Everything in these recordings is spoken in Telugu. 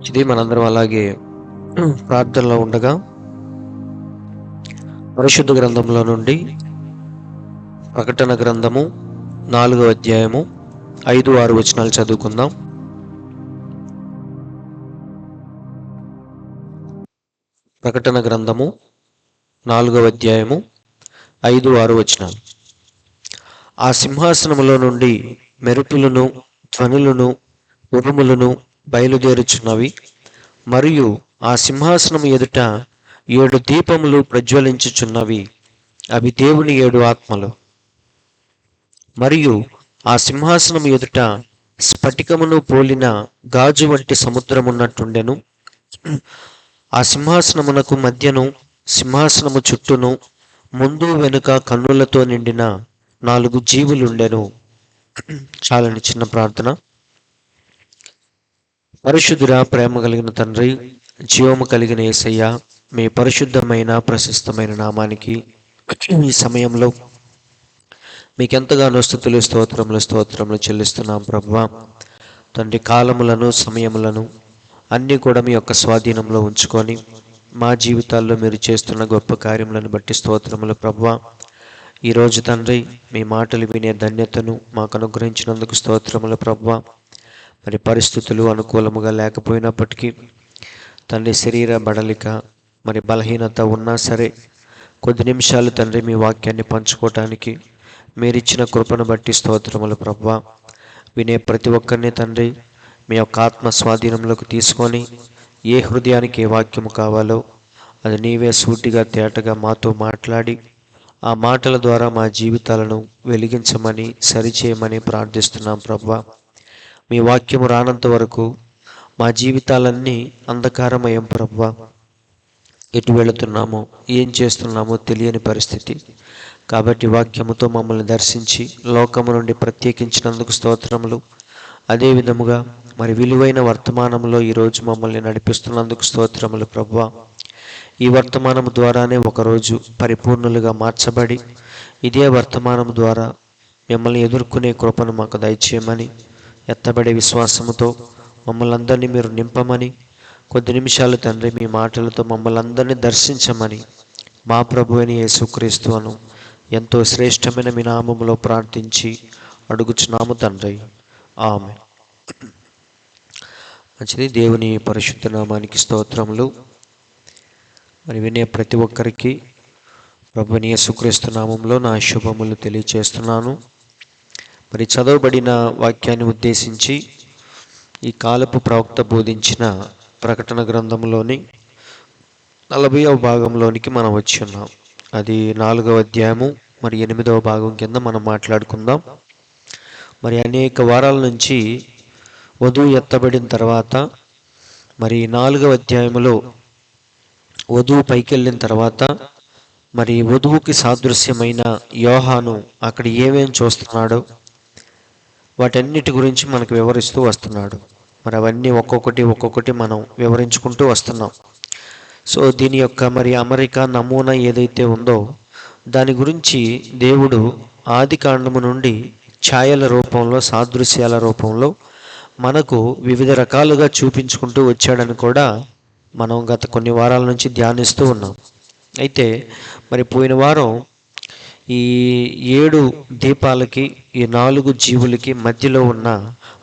మంచిది. మనందరం అలాగే ప్రార్థనలో ఉండగా పరిశుద్ధ గ్రంథంలో నుండి ప్రకటన గ్రంథము 4వ అధ్యాయము 5-6 వచనాలు చదువుకుందాం. ప్రకటన గ్రంథము 4వ అధ్యాయము 5-6 వచనాలు. ఆ సింహాసనములో నుండి మెరుపులను, ధ్వనులను, ఉరుములను బయలుదేరుచున్నవి. మరియు ఆ సింహాసనము ఎదుట 7 దీపములు ప్రజ్వలించుచున్నవి. అవి దేవుని 7 ఆత్మలు. మరియు ఆ సింహాసనము ఎదుట స్ఫటికమును పోలిన గాజు వంటి సముద్రమున్నట్టుండెను. ఆ సింహాసనమునకు మధ్యను, సింహాసనము చుట్టూను, ముందు వెనుక కన్నులతో నిండిన 4 జీవులుండెను. చాలండి చిన్న ప్రార్థన. పరిశుద్ధుడా, ప్రేమ కలిగిన తండ్రి, జీవము కలిగిన యేసయ్య, మీ పరిశుద్ధమైన ప్రశస్తమైన నామానికి ఈ సమయంలో మీకెంతగానో స్తుతులు, స్తోత్రములు చెల్లిస్తున్నాం ప్రభువా. తండ్రి, కాలములను, సమయములను అన్నీ కూడా మీ యొక్క స్వాధీనంలో ఉంచుకొని మా జీవితాల్లో మీరు చేస్తున్న గొప్ప కార్యములను బట్టి స్తోత్రములు ప్రభువా. ఈరోజు తండ్రి, మీ మాటలు వినే ధన్యతను మాకు అనుగ్రహించినందుకు స్తోత్రములు ప్రభువా. మరి పరిస్థితులు అనుకూలముగా లేకపోయినప్పటికీ తండ్రి, శరీర బడలిక మరి బలహీనత ఉన్నా సరే కొద్ది నిమిషాలు తండ్రి మీ వాక్యాన్ని పంచుకోవటానికి మీరిచ్చిన కృపను బట్టి స్తోత్రములు ప్రభువా. వినే ప్రతి ఒక్కరిని తండ్రి మీ యొక్క ఆత్మ స్వాధీనంలోకి తీసుకొని ఏ హృదయానికి ఏ వాక్యము కావాలో అది నీవే సూటిగా తేటగా మాతో మాట్లాడి ఆ మాటల ద్వారా మా జీవితాలను వెలిగించమని, సరిచేయమని ప్రార్థిస్తున్నాం ప్రభువా. మీ వాక్యము రానంత వరకు మా జీవితాలన్నీ అంధకారమయం ప్రభువా. ఎటు వెళుతున్నామో, ఏం చేస్తున్నామో తెలియని పరిస్థితి. కాబట్టి వాక్యముతో మమ్మల్ని దర్శించి లోకము నుండి ప్రత్యేకించినందుకు స్తోత్రములు. అదే విధముగా మరి విలువైన వర్తమానంలో ఈరోజు మమ్మల్ని నడిపిస్తున్నందుకు స్తోత్రములు ప్రభువా. ఈ వర్తమానము ద్వారానే ఒకరోజు పరిపూర్ణులుగా మార్చబడి ఇదే వర్తమానం ద్వారా మిమ్మల్ని ఎదుర్కొనే కృపను మాకు దయచేయమని, ఎత్తబడే విశ్వాసముతో మమ్మల్ని అందరినీ మీరు నింపమని, కొద్ది నిమిషాలు తండ్రి మీ మాటలతో మమ్మల్ని అందరినీ దర్శించమని మా ప్రభు అయిన యేసుక్రీస్తు అను ఎంతో శ్రేష్టమైన మీ నామములో ప్రార్థించి అడుగుచున్నాము తండ్రి, ఆమేన్. మంచిది. దేవుని పరిశుద్ధ నామానికి స్తోత్రములు. మరి వినే ప్రతి ఒక్కరికి ప్రభు అయిన యేసుక్రీస్తు నామంలో నా శుభములు తెలియచేస్తున్నాను. మరి చదవబడిన వాక్యాన్ని ఉద్దేశించి ఈ కాలపు ప్రవక్త బోధించిన ప్రకటన గ్రంథంలోని 40వ భాగంలోనికి మనం వచ్చి ఉన్నాం. అది 4వ అధ్యాయము మరి 8వ భాగం కింద మనం మాట్లాడుకుందాం. మరి అనేక వారాల నుంచి వధువు ఎత్తబడిన తర్వాత మరి 4వ అధ్యాయములో వధువు పైకి వెళ్ళిన తర్వాత మరి వధువుకి సాదృశ్యమైన యోహాను అక్కడ ఏమేం చూస్తున్నాడో వాటన్నిటి గురించి మనకు వివరిస్తూ వస్తున్నాడు. మరి అవన్నీ ఒక్కొక్కటి మనం వివరించుకుంటూ వస్తున్నాం. సో దీని యొక్క మరి అమరిక నమూనా ఏదైతే ఉందో దాని గురించి దేవుడు ఆది కాండము నుండి ఛాయల రూపంలో, సాదృశ్యాల రూపంలో మనకు వివిధ రకాలుగా చూపించుకుంటూ వచ్చాడని కూడా మనం గత కొన్ని వారాల నుంచి ధ్యానిస్తూ ఉన్నాం. అయితే మరి పోయిన వారం ఈ 7 దీపాలకి, ఈ 4 జీవులకి మధ్యలో ఉన్న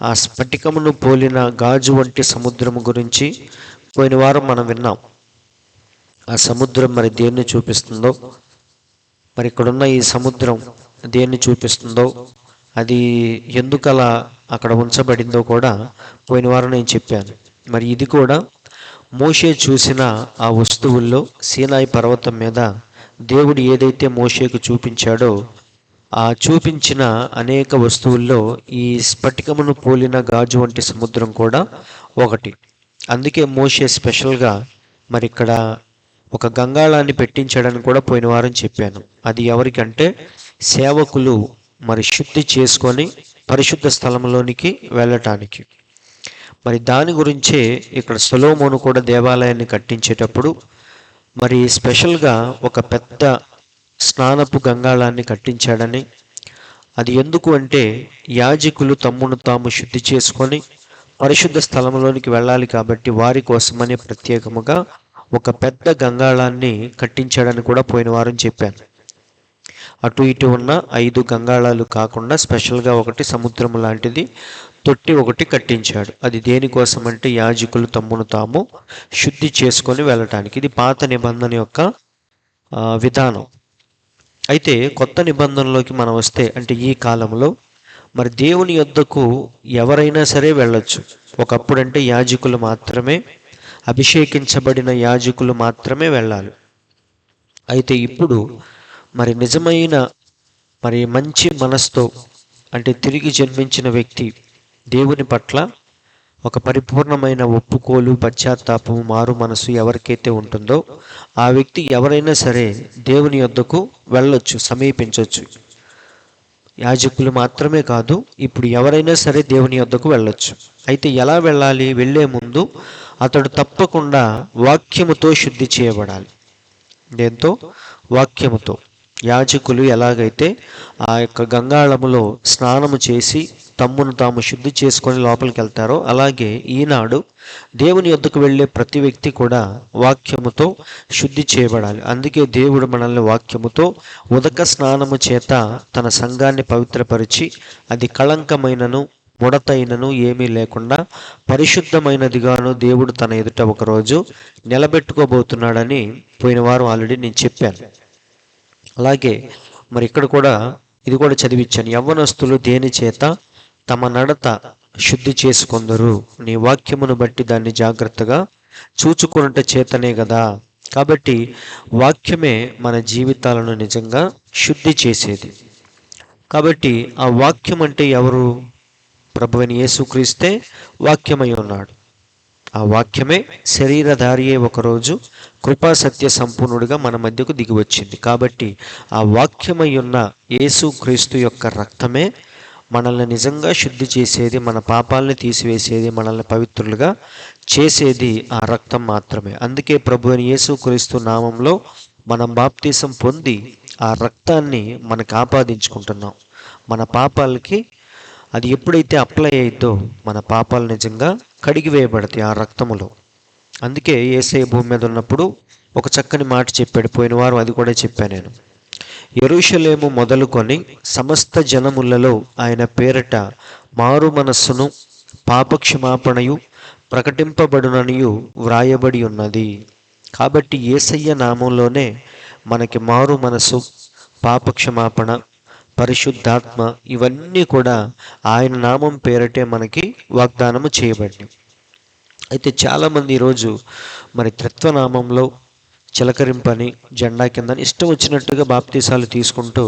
ఆ స్ఫటికమును పోలిన గాజు వంటి సముద్రము గురించి పోయిన వారం మనం విన్నాం. ఆ సముద్రం మరి దేన్ని చూపిస్తుందో, మరి ఇక్కడున్న ఈ సముద్రం దేన్ని చూపిస్తుందో, అది ఎందుకలా అక్కడ ఉంచబడిందో కూడా పోయిన వారం నేను చెప్పాను. మరి ఇది కూడా మోషే చూసిన ఆ వస్తువుల్లో సీనాయి పర్వతం మీద దేవుడు ఏదైతే మోషేకు చూపించాడో ఆ చూపించిన అనేక వస్తువుల్లో ఈ స్ఫటికమును పోలిన గాజు వంటి సముద్రం కూడా ఒకటి. అందుకే మోషే స్పెషల్గా మరి ఇక్కడ ఒక గంగాళాన్ని పెట్టించాడని కూడా పోయిన వారం చెప్పాను. అది ఎవరికంటే సేవకులు మరి శుద్ధి చేసుకొని పరిశుద్ధ స్థలంలోనికి వెళ్ళటానికి. మరి దాని గురించే ఇక్కడ సొలొమోను కూడా దేవాలయాన్ని కట్టించేటప్పుడు మరి స్పెషల్గా ఒక పెద్ద స్నానపు గంగాళాన్ని కట్టించాడని, అది ఎందుకు అంటే యాజకులు తమ్మును తాము శుద్ధి చేసుకొని పరిశుద్ధ స్థలంలోనికి వెళ్ళాలి కాబట్టి వారి కోసమని ప్రత్యేకముగా ఒక పెద్ద గంగాళాన్ని కట్టించాడని కూడా పోయిన వారం చెప్పాను. అటు ఇటు ఉన్న 5 గంగాళాలు కాకుండా స్పెషల్గా ఒకటి సముద్రం లాంటిది తొట్టి ఒకటి కట్టించాడు. అది దేనికోసం అంటే యాజకులు తమ్మును తాము శుద్ధి చేసుకొని వెళ్ళటానికి. ఇది పాత నిబంధన యొక్క విధానం. అయితే కొత్త నిబంధనలోకి మనం వస్తే అంటే ఈ కాలంలో మరి దేవుని యొద్దకు ఎవరైనా సరే వెళ్ళొచ్చు. ఒకప్పుడంటే యాజకులు మాత్రమే, అభిషేకించబడిన యాజకులు మాత్రమే వెళ్ళాలి. అయితే ఇప్పుడు మరి నిజమైన మరి మంచి మనసుతో అంటే తిరిగి జన్మించిన వ్యక్తి దేవుని పట్ల ఒక పరిపూర్ణమైన ఒప్పుకోలు, పశ్చాత్తాపము, మారు మనసు ఎవరికైతే ఉంటుందో ఆ వ్యక్తి ఎవరైనా సరే దేవుని యొద్దకు వెళ్ళొచ్చు, సమీపించవచ్చు. యాజకులు మాత్రమే కాదు, ఇప్పుడు ఎవరైనా సరే దేవుని యొద్దకు వెళ్ళొచ్చు. అయితే ఎలా వెళ్ళాలి? వెళ్ళే ముందు అతడు తప్పకుండా వాక్యముతో శుద్ధి చేయబడాలి. దేంతో? వాక్యముతో. యాజకులు ఎలాగైతే ఆ యొక్క గంగాళములో స్నానము చేసి తమ్మును తాము శుద్ధి చేసుకొని లోపలికి వెళ్తారో అలాగే ఈనాడు దేవుని యొద్దకు వెళ్ళే ప్రతి వ్యక్తి కూడా వాక్యముతో శుద్ధి చేయబడాలి. అందుకే దేవుడు మనల్ని వాక్యముతో ఉదక స్నానము చేత తన సంఘాన్ని పవిత్రపరిచి అది కళంకమైనను ముడతైనను ఏమీ లేకుండా పరిశుద్ధమైనదిగాను దేవుడు తన ఎదుట ఒకరోజు నిలబెట్టుకోబోతున్నాడని పోయిన వారం ఆల్రెడీ నేను చెప్పాను. అలాగే మరి ఇక్కడ కూడా ఇది కూడా చదివించాను. యవ్వనస్తులు దేని చేత తమ నడత శుద్ధి చేసుకొందరు, నీ వాక్యమును బట్టి దాన్ని జాగ్రత్తగా చూచుకున్నట చేతనే కదా. కాబట్టి వాక్యమే మన జీవితాలను నిజంగా శుద్ధి చేసేది. కాబట్టి ఆ వాక్యం అంటే ఎవరు? ప్రభువైన యేసుక్రీస్తే వాక్యమై ఉన్నాడు. ఆ వాక్యమే శరీరధారి అయి ఒకరోజు కృపా సత్య సంపూర్ణుడిగా మన మధ్యకు దిగి వచ్చింది. కాబట్టి ఆ వాక్యమై ఉన్న యేసుక్రీస్తు యొక్క రక్తమే మనల్ని నిజంగా శుద్ధి చేసేది, మన పాపాలని తీసివేసేది, మనల్ని పవిత్రులుగా చేసేది ఆ రక్తం మాత్రమే. అందుకే ప్రభువైన యేసుక్రీస్తు నామంలో మనం బాప్తీసం పొంది ఆ రక్తాన్ని మనకు ఆపాదించుకుంటున్నాం. మన పాపాలకి అది ఎప్పుడైతే అప్లై అయిద్దో మన పాపాలు నిజంగా కడిగివేయబడతాయి ఆ రక్తములో. అందుకే యేసయ్య భూమి మీద ఉన్నప్పుడు ఒక చక్కని మాట చెప్పాడు. పోయిన వారం అది కూడా చెప్పాను నేను. యెరూషలేము మొదలుకొని సమస్త జనములలో ఆయన పేరట మారు మనస్సును పాపక్షమాపణయు ప్రకటింపబడుననియు వ్రాయబడి ఉన్నది. కాబట్టి యేసయ్య నామంలోనే మనకి మారు మనసు, పాపక్షమాపణ, పరిశుద్ధాత్మ ఇవన్నీ కూడా ఆయన నామం పేరటే మనకి వాగ్దానము చేయబడినాయి. అయితే చాలామంది ఈరోజు మరి త్రిత్వనామంలో చిలకరింపని జెండా కింద ఇష్టం వచ్చినట్టుగా బాప్తీసాలు తీసుకుంటూ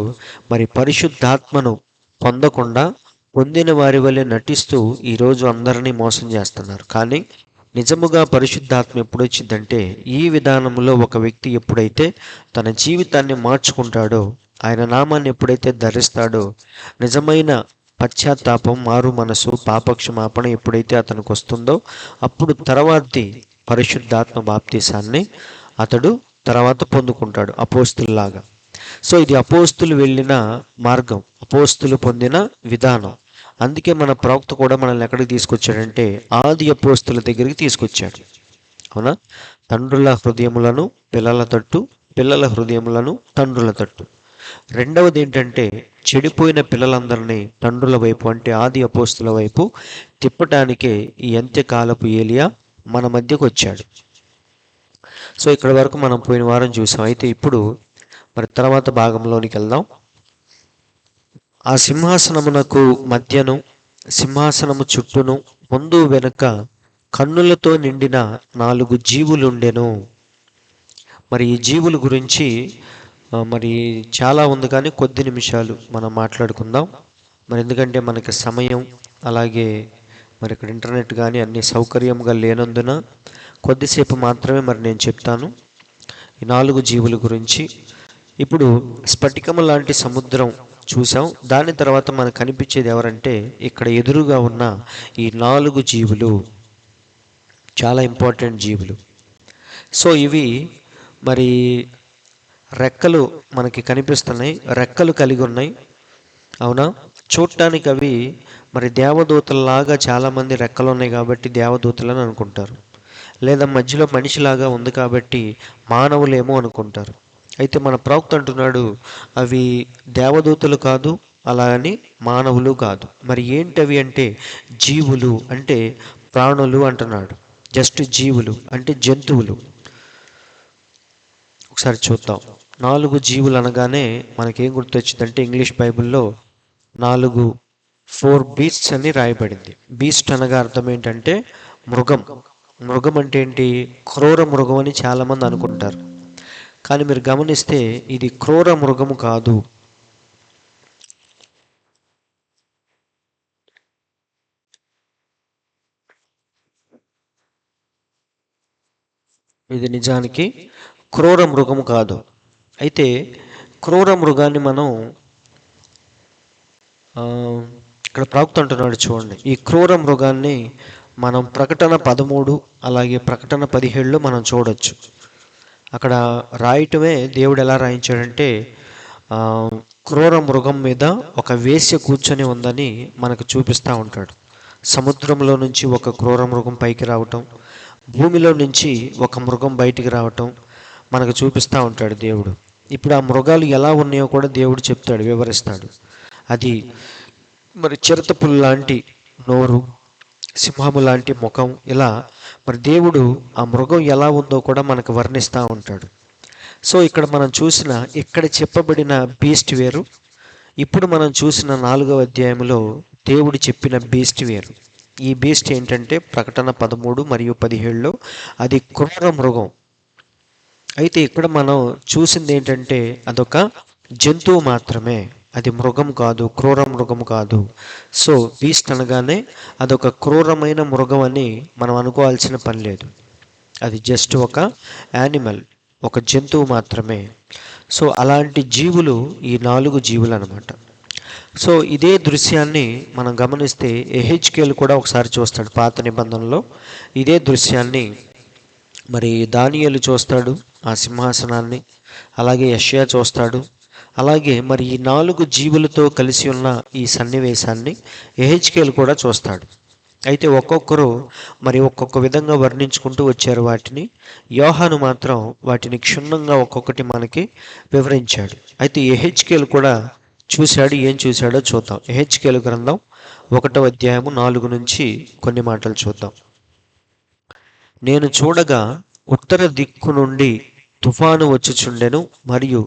మరి పరిశుద్ధాత్మను పొందకుండా పొందిన వారి వల్లే నటిస్తూ ఈరోజు అందరినీ మోసం చేస్తున్నారు. కానీ నిజముగా పరిశుద్ధాత్మ ఎప్పుడు వచ్చిందంటే ఈ విధానంలో ఒక వ్యక్తి ఎప్పుడైతే తన జీవితాన్ని మార్చుకుంటాడో, ఆయన నామాన్ని ఎప్పుడైతే ధరిస్తాడో, నిజమైన పశ్చాత్తాపం, మారు మనసు, పాపక్షమాపణ ఎప్పుడైతే అతనికి వస్తుందో అప్పుడు తర్వాతి పరిశుద్ధాత్మ బాప్తీసాన్ని అతడు తర్వాత పొందుకుంటాడు అపోస్తుల్లాగా. సో ఇది అపోస్తులు వెళ్ళిన మార్గం, అపోస్తులు పొందిన విధానం. అందుకే మన ప్రవక్త కూడా మనల్ని ఎక్కడికి తీసుకొచ్చాడంటే ఆది అపోస్తుల దగ్గరికి తీసుకొచ్చాడు. అవునా? తండ్రుల హృదయములను పిల్లల తట్టు, పిల్లల హృదయములను తండ్రుల తట్టు. రెండవది ఏంటంటే చెడిపోయిన పిల్లలందరినీ తండ్రుల వైపు అంటే ఆది అపోస్తుల వైపు తిప్పటానికే ఈ అంత్యకాలపు ఏలియా మన మధ్యకు వచ్చాడు. సో ఇక్కడ వరకు మనం పోయిన వారం చూసాం. అయితే ఇప్పుడు మరి తర్వాత భాగంలోనికి వెళ్దాం. ఆ సింహాసనమునకు మధ్యను సింహాసనము చుట్టూను ముందు వెనుక కన్నులతో నిండిన 4 జీవులుండెను. మరి ఈ జీవుల గురించి మరి చాలా ఉంది, కానీ కొద్ది నిమిషాలు మనం మాట్లాడుకుందాం. మరి ఎందుకంటే మనకి సమయం అలాగే మరి ఇక్కడ ఇంటర్నెట్ కానీ అన్ని సౌకర్యంగా లేనందున కొద్దిసేపు మాత్రమే మరి నేను చెప్తాను ఈ 4 జీవుల గురించి. ఇప్పుడు స్ఫటికము లాంటి సముద్రం చూసాం. దాని తర్వాత మనకు కనిపించేది ఎవరంటే ఇక్కడ ఎదురుగా ఉన్న ఈ 4 జీవులు చాలా ఇంపార్టెంట్ జీవులు. సో ఇవి మరి రెక్కలు మనకి కనిపిస్తున్నాయి, రెక్కలు కలిగి ఉన్నాయి. అవునా? చూడటానికి అవి మరి దేవదూతల్లాగా చాలామంది రెక్కలు ఉన్నాయి కాబట్టి దేవదూతలని అనుకుంటారు, లేదా మధ్యలో మనిషిలాగా ఉంది కాబట్టి మానవులేమో అనుకుంటారు. అయితే మన ప్రవక్త అంటున్నాడు అవి దేవదూతలు కాదు, అలా అని మానవులు కాదు. మరి ఏంటవి అంటే జీవులు, అంటే ప్రాణులు అంటున్నాడు. జస్ట్ జీవులు అంటే జంతువులు. ఒకసారి చూద్దాం. 4 జీవులు అనగానే మనకేం గుర్తొచ్చిందంటే ఇంగ్లీష్ బైబిల్లో 4 బీస్ట్స్ అని రాయబడింది. బీస్ట్ అనగా అర్థం ఏంటంటే మృగం. మృగం అంటే ఏంటి? క్రూర మృగం అని చాలామంది అనుకుంటారు. కానీ మీరు గమనిస్తే ఇది క్రూర మృగము కాదు. ఇది నిజానికి క్రూర మృగము కాదు. అయితే క్రూర మృగాన్ని మనం ఇక్కడ ప్రవక్త అంటున్నాడు చూడండి. ఈ క్రూర మృగాన్ని మనం ప్రకటన 13 అలాగే ప్రకటన 17లో మనం చూడొచ్చు. అక్కడ రాయటమే దేవుడు ఎలా రాయించాడంటే క్రూర మృగం మీద ఒక వేశ్య కూర్చొని ఉందని మనకు చూపిస్తూ ఉంటాడు. సముద్రంలో నుంచి ఒక క్రూర మృగం పైకి రావటం, భూమిలో నుంచి ఒక మృగం బయటికి రావటం మనకు చూపిస్తూ ఉంటాడు దేవుడు. ఇప్పుడు ఆ మృగాలు ఎలా ఉన్నాయో కూడా దేవుడు చెప్తాడు, వివరిస్తాడు. అది మరి చిరుతపులు లాంటి నోరు, సింహము లాంటి ముఖం, ఇలా మరి దేవుడు ఆ మృగం ఎలా ఉందో కూడా మనకు వర్ణిస్తూ ఉంటాడు. సో ఇక్కడ చెప్పబడిన బీస్ట్ వేరు, ఇప్పుడు మనం చూసిన 4వ అధ్యాయంలో దేవుడు చెప్పిన బీస్ట్ వేరు. ఈ బీస్ట్ ఏంటంటే ప్రకటన 13 మరియు 17లో అది క్రూర మృగం. అయితే ఇక్కడ మనం చూసింది ఏంటంటే అదొక జంతువు మాత్రమే, అది మృగం కాదు, క్రూర మృగం కాదు. సో బీస్ట్ అనగానే అదొక క్రూరమైన మృగం అని మనం అనుకోవాల్సిన పని లేదు. అది జస్ట్ ఒక యానిమల్, ఒక జంతువు మాత్రమే. సో అలాంటి జీవులు ఈ 4 జీవులు అన్నమాట. సో ఇదే దృశ్యాన్ని మనం గమనిస్తే ఎహెచ్కేలు కూడా ఒకసారి చూస్తాడు. పాత నిబంధనలో ఇదే దృశ్యాన్ని మరి దానియేలు చూస్తాడు, ఆ సింహాసనాన్ని. అలాగే యెషయా చూస్తాడు. అలాగే మరి ఈ 4 జీవులతో కలిసి ఉన్న ఈ సన్నివేశాన్ని ఎహెచ్కేలు కూడా చూస్తాడు. అయితే ఒక్కొక్కరు మరి ఒక్కొక్క విధంగా వర్ణించుకుంటూ వచ్చారు వాటిని. యోహాను మాత్రం వాటిని క్షుణ్ణంగా ఒక్కొక్కటి మనకి వివరించాడు. అయితే ఎహెచ్కేలు కూడా చూశాడు. ఏం చూశాడో చూద్దాం. ఎహెచ్కేలు గ్రంథం 1వ అధ్యాయము 4 నుంచి కొన్ని మాటలు చూద్దాం. నేను చూడగా ఉత్తర దిక్కు నుండి తుఫాను వచ్చుచుండెను, మరియు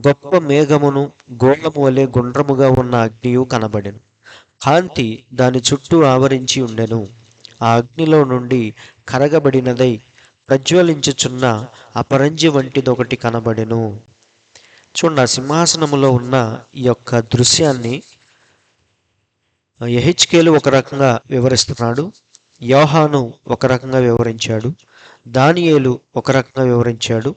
గొప్ప మేఘమును గోళము వలె గుండ్రముగా ఉన్న అగ్నియు కనబడెను. కాంతి దాని చుట్టూ ఆవరించి ఉండెను. ఆ అగ్నిలో నుండి కరగబడినదై ప్రజ్వలించుచున్న అపరంజి వంటిదొకటి కనబడెను. చూడండి, ఆ సింహాసనములో ఉన్న ఈ యొక్క దృశ్యాన్ని ఎహెచ్కేలు ఒక రకంగా వివరిస్తున్నాడు, యోహాను ఒక రకంగా వివరించాడు, దానియేలు ఒక రకంగా వివరించాడు.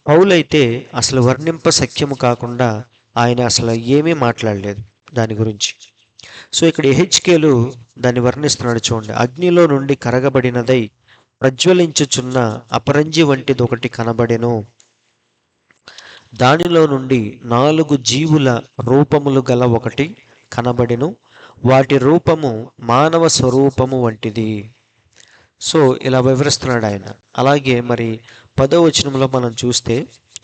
పౌలైతే అసలు వర్ణింప సఖ్యము కాకుండా ఆయన అసలు ఏమీ మాట్లాడలేదు దాని గురించి. సో ఇక్కడ ఎహెచ్కేలు దాన్ని వర్ణిస్తున్నాడు చూడండి. అగ్నిలో నుండి కరగబడినదై ప్రజ్వలించుచున్న అపరంజి వంటిది ఒకటి కనబడెను. దానిలో నుండి 4 జీవుల రూపములు గల ఒకటి కనబడెను. వాటి రూపము మానవ స్వరూపము వంటిది. సో ఇలా వివరిస్తున్నాడు ఆయన. అలాగే మరి 10వ వచనంలో మనం చూస్తే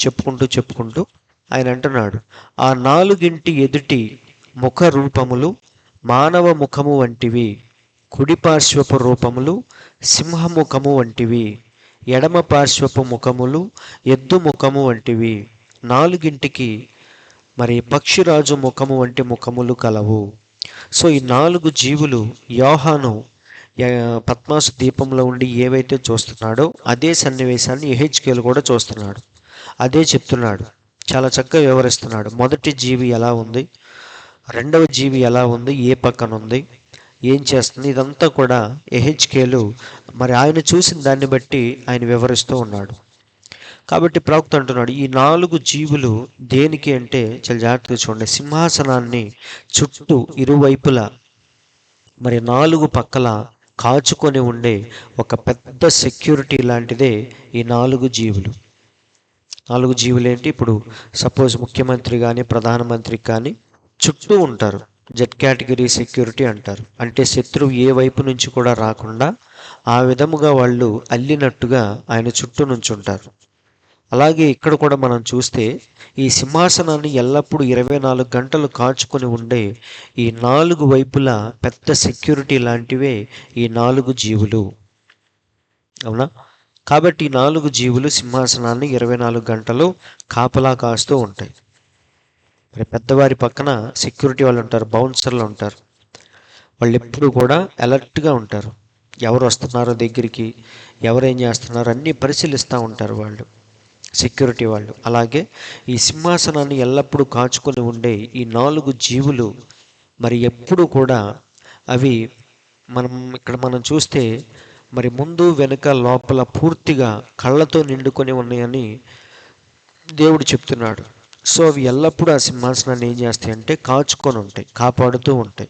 చెప్పుకుంటూ ఆయన అంటున్నాడు, ఆ 4 ఎదుటి ముఖ రూపములు మానవ ముఖము వంటివి, కుడి పార్శ్వపు రూపములు సింహముఖము వంటివి, ఎడమ పార్శ్వపు ముఖములు ఎద్దు ముఖము వంటివి. 4 మరి పక్షిరాజు ముఖము వంటి ముఖములు కలవు. సో ఈ 4 జీవులు యోహాను పద్మాసు దీపంలో ఉండి ఏవైతే చూస్తున్నాడో అదే సన్నివేశాన్ని ఎహెచ్కేలు కూడా చూస్తున్నాడు. అదే చెప్తున్నాడు, చాలా చక్కగా వివరిస్తున్నాడు. మొదటి జీవి ఎలా ఉంది, రెండవ జీవి ఎలా ఉంది, ఏ పక్కన ఉంది, ఏం చేస్తుంది, ఇదంతా కూడా ఎహెచ్కేలు మరి ఆయన చూసిన దాన్ని బట్టి ఆయన వివరిస్తూ ఉన్నాడు. కాబట్టి ప్రవక్త అంటున్నాడు, ఈ 4 జీవులు దేనికి అంటే చాలా జాగ్రత్తగా చూడండి. సింహాసనాన్ని చుట్టూ ఇరువైపులా మరి 4 పక్కల కాచుకొని ఉండే ఒక పెద్ద సెక్యూరిటీ లాంటిదే ఈ 4 జీవులు. 4 జీవులు ఏంటి? ఇప్పుడు సపోజ్ ముఖ్యమంత్రి కానీ ప్రధానమంత్రి కానీ చుట్టూ ఉంటారు. జెడ్ కేటగిరీ సెక్యూరిటీ అంటారు. అంటే శత్రువు ఏ వైపు నుంచి కూడా రాకుండా ఆ విధముగా వాళ్ళు అల్లినట్టుగా ఆయన చుట్టూ నుంచుంటారు. అలాగే ఇక్కడ కూడా మనం చూస్తే ఈ సింహాసనాన్ని ఎల్లప్పుడూ 24 గంటలు కాచుకొని ఉండే ఈ 4 వైపులా పెద్ద సెక్యూరిటీ లాంటివే ఈ 4 జీవులు. అవునా? కాబట్టి ఈ 4 జీవులు సింహాసనాన్ని 24 గంటలు కాపలా కాస్తూ ఉంటాయి. మరి పెద్దవారి పక్కన సెక్యూరిటీ వాళ్ళు ఉంటారు, బౌన్సర్లు ఉంటారు. వాళ్ళు ఎప్పుడు కూడా అలర్ట్గా ఉంటారు. ఎవరు వస్తున్నారో దగ్గరికి, ఎవరేం చేస్తున్నారో అన్నీ పరిశీలిస్తూ ఉంటారు వాళ్ళు, సెక్యూరిటీ వాళ్ళు. అలాగే ఈ సింహాసనాన్ని ఎల్లప్పుడూ కాచుకొని ఉండే ఈ 4 జీవులు మరి ఎప్పుడు కూడా అవి మనం చూస్తే మరి ముందు వెనుక లోపల పూర్తిగా కళ్ళతో నిండుకొని ఉన్నాయని దేవుడు చెప్తున్నాడు. సో అవి ఎల్లప్పుడూ ఆ సింహాసనాన్ని ఏం చేస్తాయి అంటే కాచుకొని ఉంటాయి, కాపాడుతూ ఉంటాయి.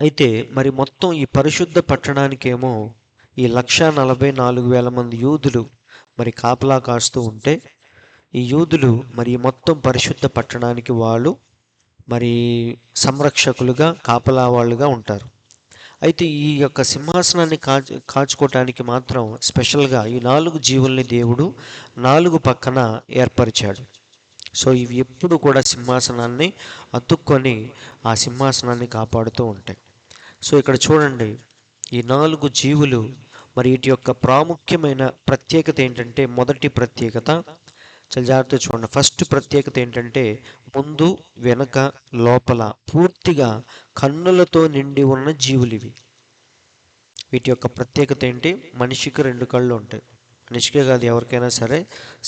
అయితే మరి మొత్తం ఈ పరిశుద్ధ పట్టణానికేమో ఈ 1,44,000 మంది యూదులు మరి కాపలా కాస్తూ ఉంటే, ఈ యూదులు మరి మొత్తం పరిశుద్ధ పట్టణానికి వాళ్ళు మరి సంరక్షకులుగా, కాపలా వాళ్ళుగా ఉంటారు. అయితే ఈ యొక్క సింహాసనాన్ని కాచుకోవటానికి మాత్రం స్పెషల్గా ఈ 4 జీవుల్ని దేవుడు 4 పక్కన ఏర్పరిచాడు. సో ఇవి ఎప్పుడు కూడా సింహాసనాన్ని అతుక్కొని ఆ సింహాసనాన్ని కాపాడుతూ ఉంటాయి. సో ఇక్కడ చూడండి, ఈ 4 జీవులు మరి వీటి యొక్క ప్రాముఖ్యమైన ప్రత్యేకత ఏంటంటే, మొదటి ప్రత్యేకత చాలా జాగ్రత్తగా చూడండి. ఫస్ట్ ప్రత్యేకత ఏంటంటే ముందు వెనక లోపల పూర్తిగా కన్నులతో నిండి ఉన్న జీవులు ఇవి. వీటి యొక్క ప్రత్యేకత ఏంటి? మనిషికి 2 కళ్ళు ఉంటాయి. మనిషికే కాదు, ఎవరికైనా సరే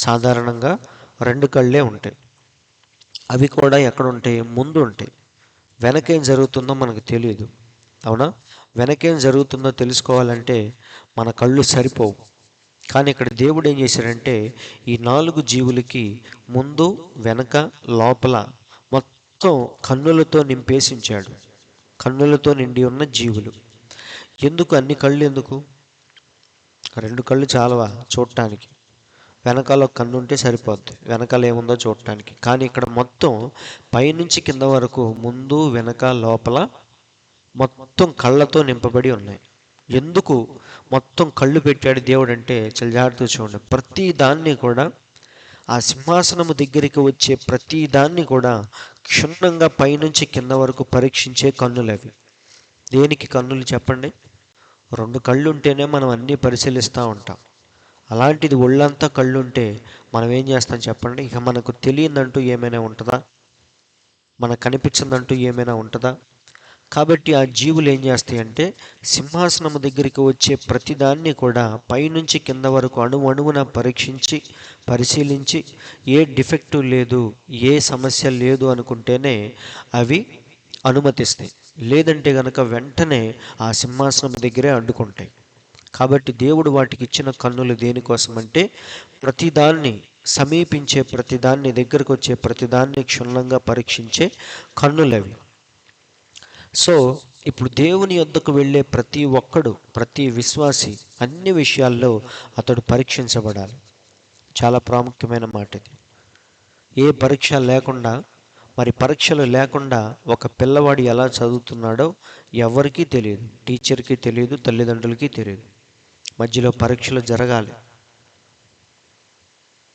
సాధారణంగా 2 కళ్ళే ఉంటాయి. అవి కూడా ఎక్కడ ఉంటాయి? ముందు ఉంటాయి. వెనకేం జరుగుతుందో మనకు తెలియదు. అవునా? వెనకేం జరుగుతుందో తెలుసుకోవాలంటే మన కళ్ళు సరిపోవు. కానీ ఇక్కడ దేవుడు ఏం చేశాడంటే ఈ 4 జీవులకి ముందు వెనక లోపల మొత్తం కన్నులతో నింపేసి ఉంచాడు. కన్నులతో నిండి ఉన్న జీవులు. ఎందుకు అన్ని కళ్ళు? ఎందుకు? 2 కళ్ళు చాలవా చూడటానికి? వెనకాల ఒక కన్ను ఉంటే సరిపోద్ది, వెనకాల ఏముందో చూడటానికి. కానీ ఇక్కడ మొత్తం పైనుంచి కింద వరకు ముందు వెనక లోపల మొత్తం కళ్ళతో నింపబడి ఉన్నాయి. ఎందుకు మొత్తం కళ్ళు పెట్టాడు దేవుడు అంటే చాలా జాగ్రత్తగా చూడండి. ప్రతి దాన్ని కూడా, ఆ సింహాసనము దగ్గరికి వచ్చే ప్రతి దాన్ని కూడా క్షుణ్ణంగా పైనుంచి కింద వరకు పరీక్షించే కన్నులు అవి. దేనికి కన్నులు చెప్పండి? 2 కళ్ళు ఉంటేనే మనం అన్నీ పరిశీలిస్తూ ఉంటాం. అలాంటిది ఒళ్ళంతా కళ్ళు ఉంటే మనం ఏం చేస్తాం చెప్పండి? ఇక మనకు తెలియదంటూ ఏమైనా ఉంటుందా? మనకు కనిపించిందంటూ ఏమైనా ఉంటుందా? కాబట్టి ఆ జీవులు ఏం చేస్తాయంటే సింహాసనము దగ్గరికి వచ్చే ప్రతిదాన్ని కూడా పైనుంచి కింద వరకు అణువున పరీక్షించి పరిశీలించి ఏ డిఫెక్టు లేదు, ఏ సమస్య లేదు అనుకుంటేనే అవి అనుమతిస్తాయి. లేదంటే కనుక వెంటనే ఆ సింహాసనం దగ్గరే అడ్డుకుంటాయి. కాబట్టి దేవుడు వాటికి ఇచ్చిన కన్నులు దేనికోసమంటే ప్రతిదాన్ని సమీపించే ప్రతిదాన్ని, దగ్గరకు వచ్చే ప్రతిదాన్ని క్షుణ్ణంగా పరీక్షించే కన్నులవి. సో ఇప్పుడు దేవుని యొద్దకు వెళ్ళే ప్రతి ఒక్కడు, ప్రతి విశ్వాసి అన్ని విషయాల్లో అతడు పరీక్షించబడాలి. చాలా ప్రాముఖ్యమైన మాట ఇది. ఏ పరీక్ష లేకుండా, మరి పరీక్షలు లేకుండా ఒక పిల్లవాడు ఎలా చదువుతున్నాడో ఎవరికీ తెలియదు. టీచర్కి తెలియదు, తల్లిదండ్రులకి తెలియదు. మధ్యలో పరీక్షలు జరగాలి.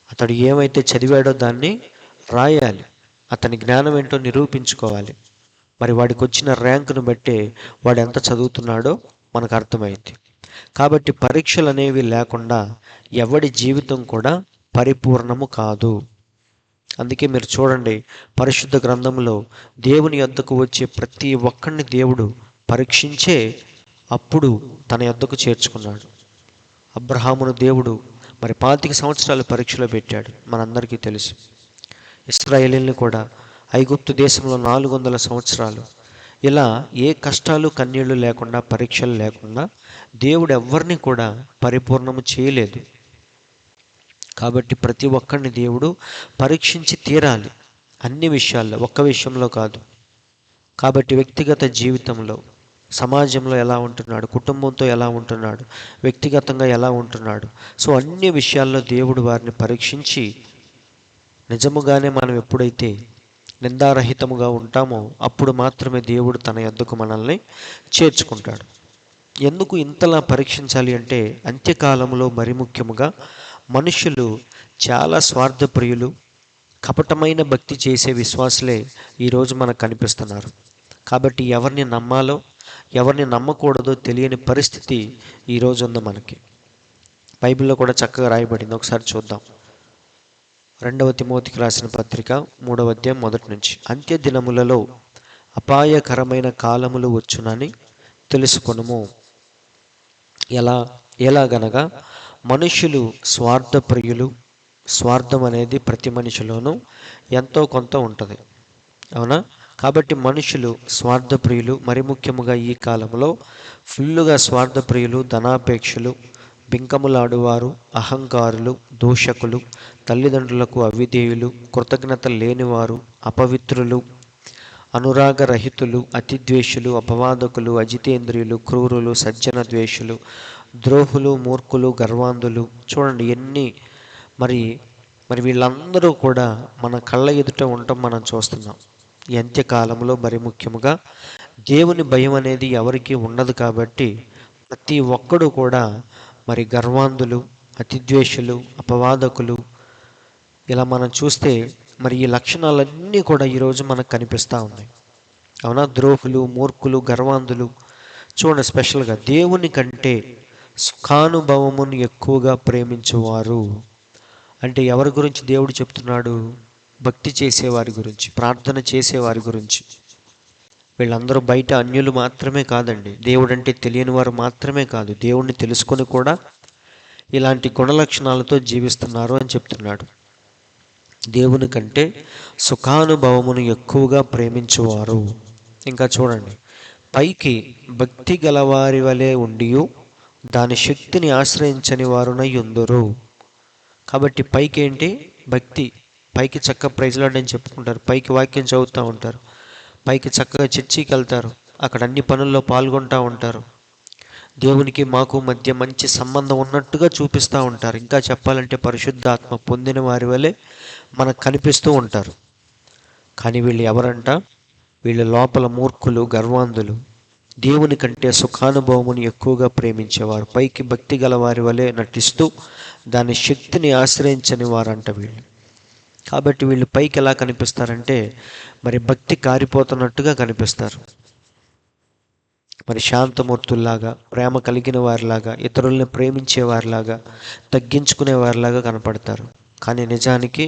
అతడు ఏమైతే చదివాడో దాన్ని రాయాలి. అతని జ్ఞానం ఏంటో నిరూపించుకోవాలి. మరి వాడికి వచ్చిన ర్యాంకును బట్టే వాడు ఎంత చదువుతున్నాడో మనకు అర్థమైంది. కాబట్టి పరీక్షలు అనేవి లేకుండా ఎవడి జీవితం కూడా పరిపూర్ణము కాదు. అందుకే మీరు చూడండి, పరిశుద్ధ గ్రంథంలో దేవుని యొద్దకు వచ్చే ప్రతి ఒక్కరిని దేవుడు పరీక్షించే అప్పుడు తన యొద్దకు చేర్చుకున్నాడు. అబ్రహామును దేవుడు మరి 25 సంవత్సరాలు పరీక్షలో పెట్టాడు, మనందరికీ తెలుసు. ఇశ్రాయేలీయుల్ని కూడా ఐగుప్తు దేశంలో 400 సంవత్సరాలు ఇలా ఏ కష్టాలు కన్నీళ్లు లేకుండా, పరీక్షలు లేకుండా దేవుడు ఎవరిని కూడా పరిపూర్ణము చేయలేదు. కాబట్టి ప్రతి ఒక్కరిని దేవుడు పరీక్షించి తీరాలి, అన్ని విషయాల్లో, ఒక్క విషయంలో కాదు. కాబట్టి వ్యక్తిగత జీవితంలో, సమాజంలో ఎలా ఉంటున్నాడు, కుటుంబంతో ఎలా ఉంటున్నాడు, వ్యక్తిగతంగా ఎలా ఉంటున్నాడు, సో అన్ని విషయాల్లో దేవుడు వారిని పరీక్షించి నిజముగానే మనం ఎప్పుడైతే నిందారహితముగా ఉంటామో అప్పుడు మాత్రమే దేవుడు తన యొద్దకు మనల్ని చేర్చుకుంటాడు. ఎందుకు ఇంతలా పరీక్షించాలి అంటే, అంత్యకాలంలో మరి ముఖ్యముగా మనుషులు చాలా స్వార్థప్రియులు, కపటమైన భక్తి చేసే విశ్వాసులే ఈరోజు మనకు కనిపిస్తున్నారు. కాబట్టి ఎవరిని నమ్మాలో ఎవరిని నమ్మకూడదో తెలియని పరిస్థితి ఈరోజు ఉంది మనకి. బైబిల్లో కూడా చక్కగా రాయబడింది, ఒకసారి చూద్దాం. 2వ తిమోతికి రాసిన పత్రిక 3వ అధ్యాయం 1 నుంచి. అంత్య దినములలో అపాయకరమైన కాలములు వచ్చునని తెలుసుకొనుము. ఎలాగనగా మనుష్యులు స్వార్థప్రియులు. స్వార్థం అనేది ప్రతి మనిషిలోనూ ఎంతో కొంత ఉంటుంది, అవునా? కాబట్టి మనుషులు స్వార్థప్రియులు, మరి ముఖ్యముగా ఈ కాలంలో ఫుల్లుగా స్వార్థప్రియులు, ధనాపేక్షలు, బింకములాడువారు, అహంకారులు, దూషకులు, తల్లిదండ్రులకు అవిధేయులు, కృతజ్ఞత లేనివారు, అపవిత్రులు, అనురాగరహితులు, అతిద్వేషులు, అపవాదకులు, అజితేంద్రియులు, క్రూరులు, సజ్జన ద్వేషులు, ద్రోహులు, మూర్ఖులు, గర్వాంధులు. చూడండి ఎన్ని మరి వీళ్ళందరూ కూడా మన కళ్ళ ఎదుట ఉండటం మనం చూస్తున్నాం. ఈ అంత్యకాలంలో మరి ముఖ్యముగా దేవుని భయం అనేది ఎవరికీ ఉండదు. కాబట్టి ప్రతి ఒక్కడు కూడా మరి గర్వాంధులు, అతిద్వేషులు, అపవాదకులు, ఇలా మనం చూస్తే మరి ఈ లక్షణాలన్నీ కూడా ఈరోజు మనకు కనిపిస్తూ ఉన్నాయి, అవునా? ద్రోహులు, మూర్ఖులు, గర్వాంధులు. చూడండి, స్పెషల్గా దేవుని కంటే సుఖానుభవమును ఎక్కువగా ప్రేమించేవారు. అంటే ఎవరి గురించి దేవుడు చెప్తున్నాడు? భక్తి చేసేవారి గురించి, ప్రార్థన చేసేవారి గురించి. వీళ్ళందరూ బయట అన్యులు మాత్రమే కాదండి, దేవుడు అంటే తెలియని వారు మాత్రమే కాదు, దేవుణ్ణి తెలుసుకొని కూడా ఇలాంటి గుణలక్షణాలతో జీవిస్తున్నారు అని చెప్తున్నాడు. దేవుని కంటే సుఖానుభవమును ఎక్కువగా ప్రేమించువారు. ఇంకా చూడండి, పైకి భక్తి గలవారి వలె ఉండియు దాని శక్తిని ఆశ్రయించని వారునై ఉందురు. కాబట్టి పైకి ఏంటి? భక్తి. పైకి చక్కగా ప్రైజ్లాడని చెప్పుకుంటారు, పైకి వాక్యం చదువుతూ ఉంటారు, పైకి చక్కగా చర్చికి వెళ్తారు, అక్కడ అన్ని పనుల్లో పాల్గొంటూ ఉంటారు, దేవునికి మాకు మధ్య మంచి సంబంధం ఉన్నట్టుగా చూపిస్తూ ఉంటారు. ఇంకా చెప్పాలంటే పరిశుద్ధాత్మ పొందిన వారి వలె మనకు కనిపిస్తూ ఉంటారు. కానీ వీళ్ళు ఎవరంట? వీళ్ళు లోపల మూర్ఖులు, గర్వాంధులు, దేవుని కంటే సుఖానుభవమును ఎక్కువగా ప్రేమించేవారు, పైకి భక్తి గల వారి వలె నటిస్తూ దాని శక్తిని ఆశ్రయించని వారంట వీళ్ళు. కాబట్టి వీళ్ళు పైకి ఎలా కనిపిస్తారంటే మరి భక్తి కారిపోతున్నట్టుగా కనిపిస్తారు. మరి శాంతమూర్తుల్లాగా, ప్రేమ కలిగిన వారిలాగా, ఇతరుల్ని ప్రేమించే వారిలాగా, తగ్గించుకునే వారిలాగా కనపడతారు. కానీ నిజానికి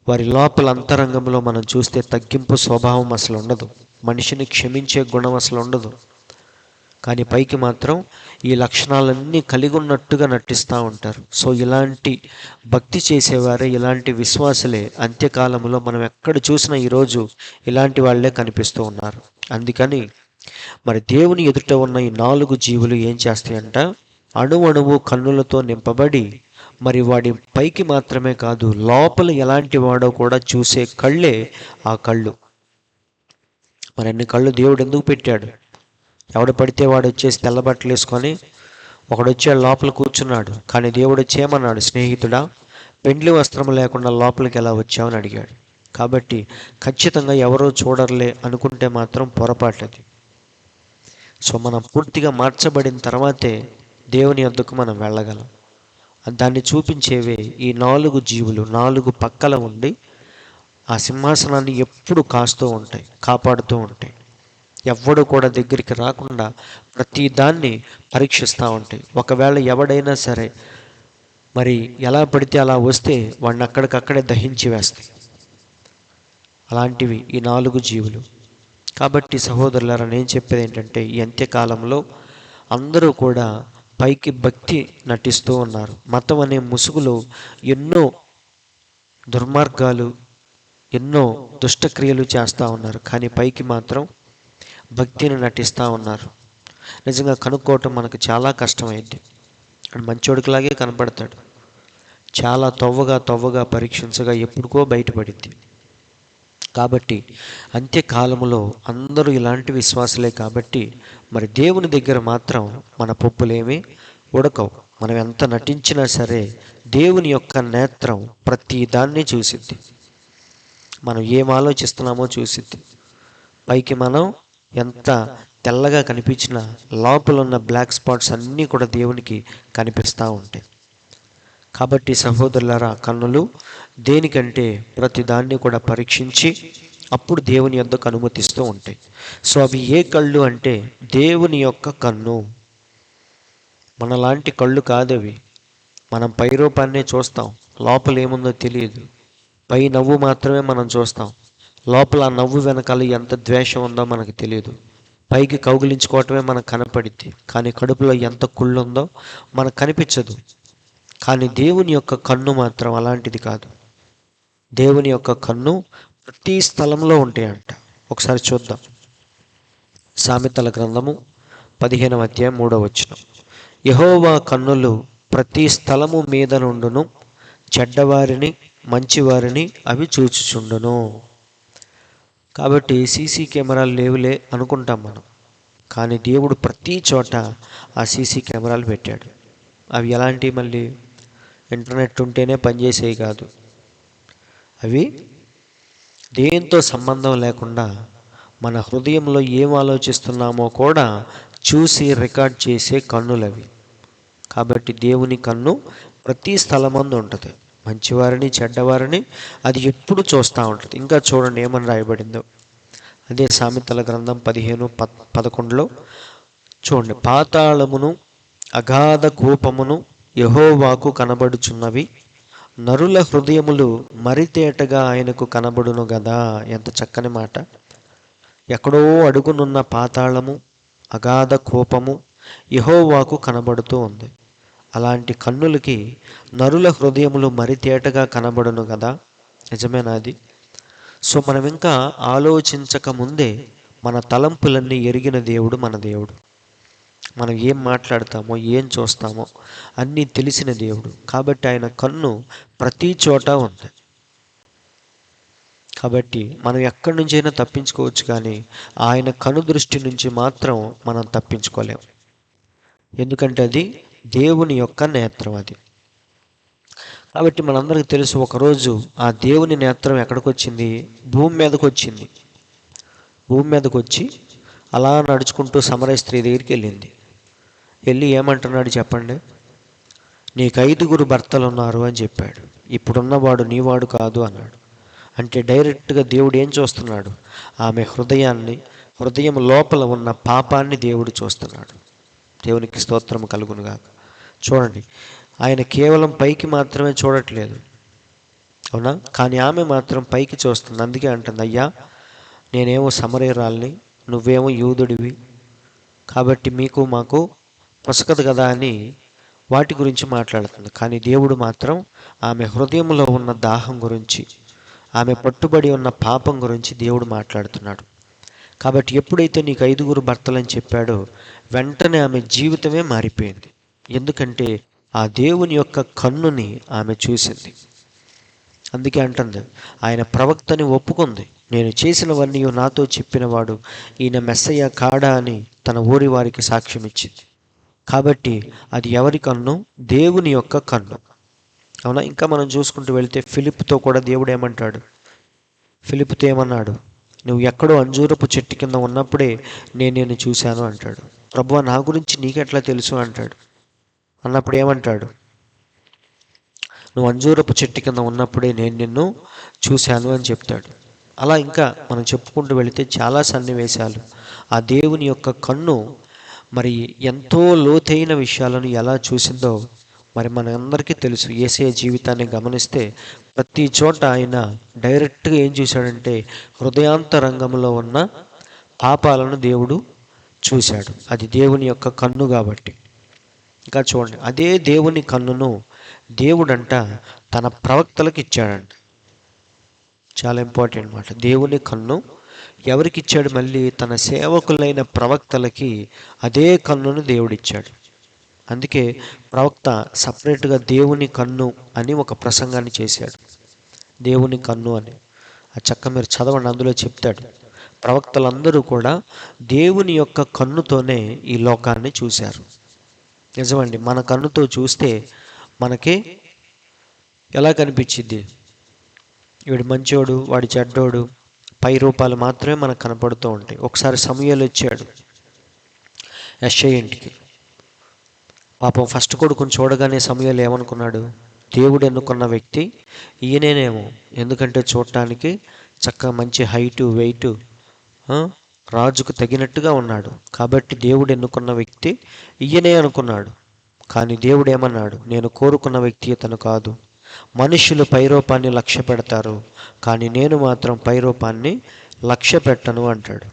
వారి లోపల అంతరంగంలో మనం చూస్తే తగ్గింపు స్వభావం అసలు ఉండదు, మనిషిని క్షమించే గుణం అసలు ఉండదు. కానీ పైకి మాత్రం ఈ లక్షణాలన్నీ కలిగి ఉన్నట్టుగా నటిస్తూ ఉంటారు. సో ఇలాంటి భక్తి చేసేవారే, ఇలాంటి విశ్వాసులే అంత్యకాలంలో మనం ఎక్కడ చూసినా ఈరోజు ఇలాంటి వాళ్ళే కనిపిస్తూ ఉన్నారు. అందుకని మరి దేవుని ఎదుట ఉన్న ఈ 4 జీవులు ఏం చేస్తాయంట? అణువణువు కన్నులతో నింపబడి, మరి వాడి పైకి మాత్రమే కాదు లోపల ఎలాంటి వాడో కూడా చూసే కళ్ళే ఆ కళ్ళు. మరి అన్ని కళ్ళు దేవుడు ఎందుకు పెట్టాడు? ఎవడు పడితే వాడు వచ్చేసి తెల్లబట్టలు వేసుకొని ఒకడు వచ్చాడు, లోపల కూర్చున్నాడు. కానీ దేవుడు వచ్చేయమన్నాడు, స్నేహితుడా, పెండ్లి వస్త్రం లేకుండా లోపలికి ఎలా వచ్చావని అడిగాడు. కాబట్టి ఖచ్చితంగా ఎవరో చూడర్లే అనుకుంటే మాత్రం పొరపాట్లది. సో మనం పూర్తిగా మార్చబడిన తర్వాతే దేవుని యొద్దకు మనం వెళ్ళగలం. దాన్ని చూపించేవే ఈ 4 జీవులు 4 పక్కల ఉండి ఆ సింహాసనాన్ని ఎప్పుడు కాస్తూ ఉంటాయి, కాపాడుతూ ఉంటాయి. ఎవ్వడు కూడా దగ్గరికి రాకుండా ప్రతి దాన్ని పరీక్షిస్తూ ఉంటాయి. ఒకవేళ ఎవడైనా సరే మరి ఎలా పడితే అలా వస్తే వాడిని అక్కడికక్కడే దహించి వేస్తాయి. అలాంటివి ఈ 4 జీవులు. కాబట్టి సహోదరులారా, నేను చెప్పేది ఏంటంటే ఈ అంత్యకాలంలో అందరూ కూడా పైకి భక్తి నటిస్తూ ఉన్నారు. మతం అనే ముసుగులో ఎన్నో దుర్మార్గాలు, ఎన్నో దుష్టక్రియలు చేస్తూ ఉన్నారు. కానీ పైకి మాత్రం భక్తిని నటిస్తూ ఉన్నారు. నిజంగా కనుక్కోవటం మనకు చాలా కష్టమైంది. మంచోడికిలాగే కనపడతాడు, చాలా తవ్వగా పరీక్షించగా ఎప్పుడుకో బయటపడింది. కాబట్టి అంత్యకాలంలో అందరూ ఇలాంటి విశ్వాసులే. కాబట్టి మరి దేవుని దగ్గర మాత్రం మన పప్పులేమీ ఉడకవు. మనం ఎంత నటించినా సరే దేవుని యొక్క నేత్రం ప్రతి దాన్ని చూసిద్ది. మనం ఏం ఆలోచిస్తున్నామో చూసిద్ది. పైకి మనం ఎంత తెల్లగా కనిపించినా లోపల ఉన్న బ్లాక్ స్పాట్స్ అన్నీ కూడా దేవునికి కనిపిస్తూ ఉంటాయి. కాబట్టి సహోదరులారా, కన్నులు దేనికంటే ప్రతి దాన్ని కూడా పరీక్షించి అప్పుడు దేవుని యొద్దకు అనుమతిస్తూ ఉంటాయి. సో అవి ఏ కళ్ళు అంటే దేవుని యొక్క కన్ను. మనలాంటి కళ్ళు కాదవి. మనం పై రూపాన్నే చూస్తాం, లోపల ఏముందో తెలియదు. పై నవ్వు మాత్రమే మనం చూస్తాం, లోపల ఆ నవ్వు వెనకాల ఎంత ద్వేషం ఉందో మనకు తెలియదు. పైకి కౌగిలించుకోవటమే మనకు కనపడిద్ది, కానీ కడుపులో ఎంత కుళ్ళు ఉందో మనకు కనిపించదు. కానీ దేవుని యొక్క కన్ను మాత్రం అలాంటిది కాదు. దేవుని యొక్క కన్ను ప్రతి స్థలంలో ఉంటాయంట. ఒకసారి చూద్దాం. సామెతల గ్రంథము 15వ అధ్యాయం 3వ వచనం. యెహోవా కన్నులు ప్రతి స్థలము మీద నుండును, చెడ్డవారిని మంచివారిని అవి చూచుచుండును. కాబట్టి సీసీ కెమెరాలు లేవులే అనుకుంటాం మనం, కానీ దేవుడు ప్రతి చోట ఆ సీసీ కెమెరాలు పెట్టాడు. అవి ఎలాంటివి? మళ్ళీ ఇంటర్నెట్ ఉంటేనే పనిచేసేవి కాదు. అవి దేంతో సంబంధం లేకుండా మన హృదయంలో ఏం ఆలోచిస్తున్నామో కూడా చూసి రికార్డ్ చేసే కన్నులు అవి. కాబట్టి దేవుని కన్ను ప్రతి స్థలమందు ఉంటుంది. మంచివారిని చెడ్డవారిని అది ఎప్పుడు చూస్తూ ఉంటుంది. ఇంకా చూడండి ఏమని రాయబడిందో. అదే సామెతల గ్రంథం 15:11 చూడండి. పాతాళమును అగాధ కూపమును యెహోవాకు కనబడుచున్నవి, నరుల హృదయములు మరితేటగా ఆయనకు కనబడును గదా. ఎంత చక్కని మాట. ఎక్కడో అడుగునున్న పాతాళము, అగాధ కూపము యెహోవాకు కనబడుతూ ఉంది. అలాంటి కన్నులకి నరుల హృదయములు మరితేటగా కనబడును కదా. నిజమేనాది? సో మనం ఇంకా ఆలోచించక ముందే మన తలంపులన్నీ ఎరిగిన దేవుడు మన దేవుడు. మనం ఏం మాట్లాడతామో ఏం చూస్తామో అన్నీ తెలిసిన దేవుడు. కాబట్టి ఆయన కన్ను ప్రతి చోట ఉంది. కాబట్టి మనం ఎక్కడి నుంచైనా తప్పించుకోవచ్చు, కానీ ఆయన కను దృష్టి నుంచి మాత్రం మనం తప్పించుకోలేం. ఎందుకంటే అది దేవుని యొక్క నేత్రం అది. కాబట్టి మనందరికీ తెలుసు, ఒకరోజు ఆ దేవుని నేత్రం ఎక్కడికి వచ్చింది? భూమి మీదకి వచ్చింది. భూమి మీదకి వచ్చి అలా నడుచుకుంటూ సమరయ స్త్రీ దగ్గరికి వెళ్ళింది. వెళ్ళి ఏమంటున్నాడు చెప్పండి? నీకు 5 భర్తలు ఉన్నారు అని చెప్పాడు. ఇప్పుడున్నవాడు నీవాడు కాదు అన్నాడు. అంటే డైరెక్ట్గా దేవుడు ఏం చూస్తున్నాడు? ఆమె హృదయాన్ని, హృదయం లోపల ఉన్న పాపాన్ని దేవుడు చూస్తున్నాడు. దేవునికి స్తోత్రం కలుగునుగాక. చూడండి, ఆయన కేవలం పైకి మాత్రమే చూడట్లేదు, అవునా? కానీ ఆమె మాత్రం పైకి చూస్తుంది. అందుకే అంటుంది, అయ్యా నేనేమో సమరయురాల్ని, నువ్వేమో యూదుడివి, కాబట్టి మీకు మాకు పొసగదు కదా అని వాటి గురించి మాట్లాడుతుంది. కానీ దేవుడు మాత్రం ఆమె హృదయంలో ఉన్న దాహం గురించి, ఆమె పట్టుబడి ఉన్న పాపం గురించి దేవుడు మాట్లాడుతున్నాడు. కాబట్టి ఎప్పుడైతే నీకు 5 భర్తలని చెప్పాడో వెంటనే ఆమె జీవితమే మారిపోయింది. ఎందుకంటే ఆ దేవుని యొక్క కన్నుని ఆమె చూసింది. అందుకే అంటుంది, ఆయన ప్రవక్తని ఒప్పుకుంది. నేను చేసినవన్నీ నాతో చెప్పినవాడు ఈయన మెస్సయ్య కాడా అని తన ఊరి వారికి సాక్ష్యం ఇచ్చింది. కాబట్టి అది ఎవరి కన్ను? దేవుని యొక్క కన్ను, అవునా? ఇంకా మనం చూసుకుంటూ వెళితే ఫిలిప్తో కూడా దేవుడు ఏమంటాడు? ఫిలిప్తో ఏమన్నాడు? నువ్వు ఎక్కడో అంజూరపు చెట్టు కింద ఉన్నప్పుడే నేను చూశాను అంటాడు. ప్రభువా నా గురించి నీకెట్లా తెలుసు అంటాడు. అన్నప్పుడు ఏమంటాడు? నువ్వు అంజూరపు చెట్టు కింద ఉన్నప్పుడే నేను నిన్ను చూశాను అని చెప్తాడు. అలా ఇంకా మనం చెప్పుకుంటూ వెళితే చాలా సన్నివేశాలు. ఆ దేవుని యొక్క కన్ను మరి ఎంతో లోతైన విషయాలను ఎలా చూసిందో మరి మనందరికీ తెలుసు. యేసయ్య జీవితాన్ని గమనిస్తే ప్రతి చోట ఆయన డైరెక్ట్గా ఏం చూశాడంటే హృదయాంతరంగంలో ఉన్న పాపాలను దేవుడు చూశాడు. అది దేవుని యొక్క కన్ను కాబట్టి. ఇంకా చూడండి, అదే దేవుని కన్నును దేవుడంట తన ప్రవక్తలకు ఇచ్చాడంట. చాలా ఇంపార్టెంట్ మాట. దేవుని కన్ను ఎవరికి ఇచ్చాడు? మళ్ళీ తన సేవకులైన ప్రవక్తలకి అదే కన్నును దేవుడిచ్చాడు. అందుకే ప్రవక్త సపరేట్గా దేవుని కన్ను అని ఒక ప్రసంగాన్ని చేశాడు. దేవుని కన్ను అని ఆ చక్క మీరు చదవండి, అందులో చెప్తాడు. ప్రవక్తలందరూ కూడా దేవుని యొక్క కన్నుతోనే ఈ లోకాన్ని చూశారు. నిజమండి, మన కన్నుతో చూస్తే మనకి ఎలా కనిపించింది? వీడు మంచోడు, వాడి చెడ్డోడు, పై రూపాలు మాత్రమే మనకు కనపడుతూ ఉంటాయి. ఒకసారి సమూయేలు వచ్చాడు యెష్షయి ఇంటికి. పాపం ఫస్ట్ కొడుకుని చూడగానే సమూయేలు ఏమనుకున్నాడు? దేవుడు ఎన్నుకున్న వ్యక్తి ఈయనేనేమో, ఎందుకంటే చూడటానికి చక్కగా మంచి హైటు వెయిటు, రాజుకు తగినట్టుగా ఉన్నాడు, కాబట్టి దేవుడు ఎన్నుకున్న వ్యక్తి ఈయనే అనుకున్నాడు. కానీ దేవుడు ఏమన్నాడు? నేను కోరుకున్న వ్యక్తి ఇతను కాదు. మనుష్యులు పైరూపాన్ని లక్ష్య పెడతారు, కానీ నేను మాత్రం పైరూపాన్ని లక్ష్య పెట్టను అంటాడు.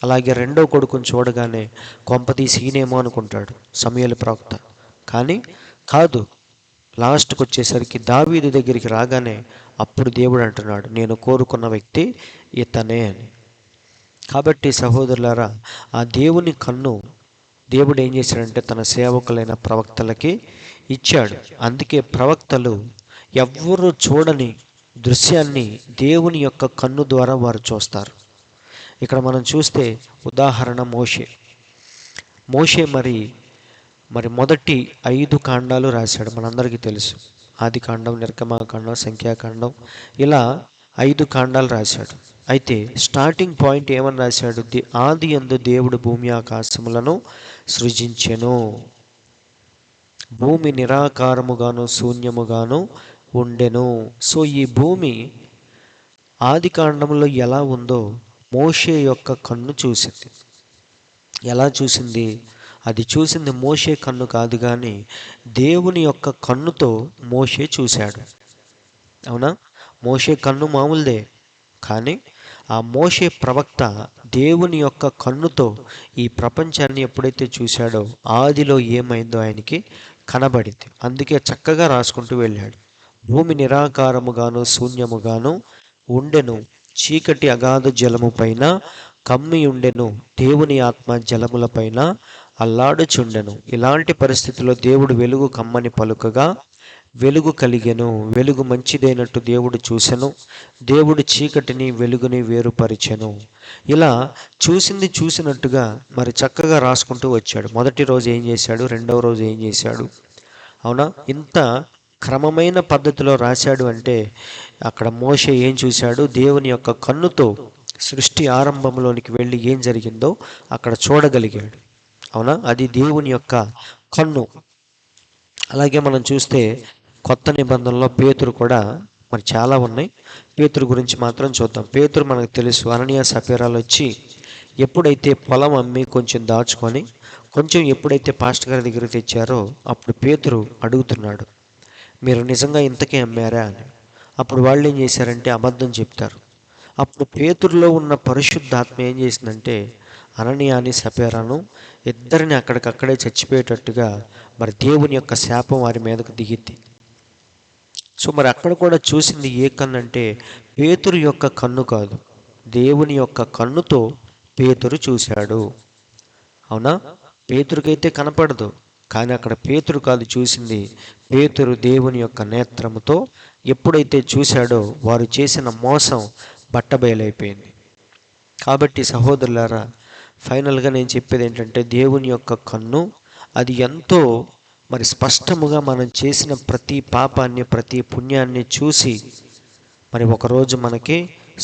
అలాగే రెండో కొడుకుని చూడగానే కొంపతీసి ఈయనేమో అనుకుంటాడు సమూయేలు ప్రవక్త, కానీ కాదు. లాస్ట్కి వచ్చేసరికి దావీదు దగ్గరికి రాగానే అప్పుడు దేవుడు అంటున్నాడు, నేను కోరుకున్న వ్యక్తి ఇతనే అని. కాబట్టి సహోదరులారా, ఆ దేవుని కన్ను దేవుడు ఏం చేశాడంటే తన సేవకులైన ప్రవక్తలకి ఇచ్చాడు. అందుకే ప్రవక్తలు ఎవ్వరూ చూడని దృశ్యాన్ని దేవుని యొక్క కన్ను ద్వారా వారు చూస్తారు. ఇక్కడ మనం చూస్తే ఉదాహరణ మోషే మరి మొదటి 5 కాండాలు రాశాడు. మనందరికీ తెలుసు, ఆది కాండం, నిర్గమాకాండం, సంఖ్యాకాండం, ఇలా 5 కాండాలు రాశాడు. అయితే స్టార్టింగ్ పాయింట్ ఏమని రాశాడు? ఆది యందు దేవుడు భూమి ఆకాశములను సృజించెను, భూమి నిరాకారముగాను శూన్యముగాను ఉండెను. సో ఈ భూమి ఆది కాండంలో ఎలా ఉందో మోషే యొక్క కన్ను చూసింది. ఎలా చూసింది? అది చూసింది మోషే కన్ను కాదు, కానీ దేవుని యొక్క కన్నుతో మోషే చూశాడు. అవునా? మోషే కన్ను మామూలుదే, కానీ ఆ మోషే ప్రవక్త దేవుని యొక్క కన్నుతో ఈ ప్రపంచాన్ని ఎప్పుడైతే చూశాడో ఆదిలో ఏమైందో ఆయనకి కనబడింది. అందుకే చక్కగా రాసుకుంటూ వెళ్ళాడు. భూమి నిరాకారముగాను శూన్యముగాను ఉండెను, చీకటి అగాధ జలము పైన కమ్మి ఉండెను, దేవుని ఆత్మ జలముల పైన అల్లాడుచుండెను. ఇలాంటి పరిస్థితుల్లో దేవుడు వెలుగు కమ్మని పలుకగా వెలుగు కలిగెను. వెలుగు మంచిదైనట్టు దేవుడు చూసెను. దేవుడు చీకటిని వెలుగుని వేరుపరిచెను. ఇలా చూసినట్టుగా మరి చక్కగా రాసుకుంటూ వచ్చాడు. మొదటి రోజు ఏం చేశాడు, రెండవ రోజు ఏం చేశాడు. అవునా? ఇంత క్రమమైన పద్ధతిలో రాశాడు అంటే అక్కడ మోషే ఏం చూశాడు? దేవుని యొక్క కన్నుతో సృష్టి ఆరంభంలోనికి వెళ్ళి ఏం జరిగిందో అక్కడ చూడగలిగాడు. అవునా? అది దేవుని యొక్క కన్ను. అలాగే మనం చూస్తే కొత్త నిబంధనలో పేతురు కూడా మరి చాలా ఉన్నాయి. పేతురు గురించి మాత్రం చూద్దాం. పేతురు మనకు తెలుసు, అననీయ సఫీరాలు వచ్చి ఎప్పుడైతే పొలం అమ్మి కొంచెం దాచుకొని కొంచెం ఎప్పుడైతే పాస్టర్ గారి దగ్గరికి తెచ్చారో అప్పుడు పేతురు అడుగుతున్నాడు, మీరు నిజంగా ఇంతకే అమ్మారా అని. అప్పుడు వాళ్ళు ఏం చేశారంటే అబద్ధం చెప్తారు. అప్పుడు పేతురులో ఉన్న పరిశుద్ధాత్మ ఏం చేసిందంటే అననీయాని సఫీరాను ఇద్దరిని అక్కడికక్కడే చచ్చిపోయేటట్టుగా మరి దేవుని యొక్క శాపం వారి మీదకు దిగిద్ది. సో మరి అక్కడ కూడా చూసింది ఏ కన్ను అంటే పేతురు యొక్క కన్ను కాదు, దేవుని యొక్క కన్నుతో పేతురు చూశాడు. అవునా? పేతురుకైతే కనపడదు, కానీ అక్కడ పేతురు కాదు చూసింది, పేతురు దేవుని యొక్క నేత్రముతో ఎప్పుడైతే చూశాడో వారు చేసిన మోసం బట్టబయలైపోయింది. కాబట్టి సహోదరులారా, ఫైనల్గా నేను చెప్పేది ఏంటంటే దేవుని యొక్క కన్ను అది ఎంతో మరి స్పష్టముగా మనం చేసిన ప్రతి పాపాన్ని ప్రతి పుణ్యాన్ని చూసి మరి ఒకరోజు మనకి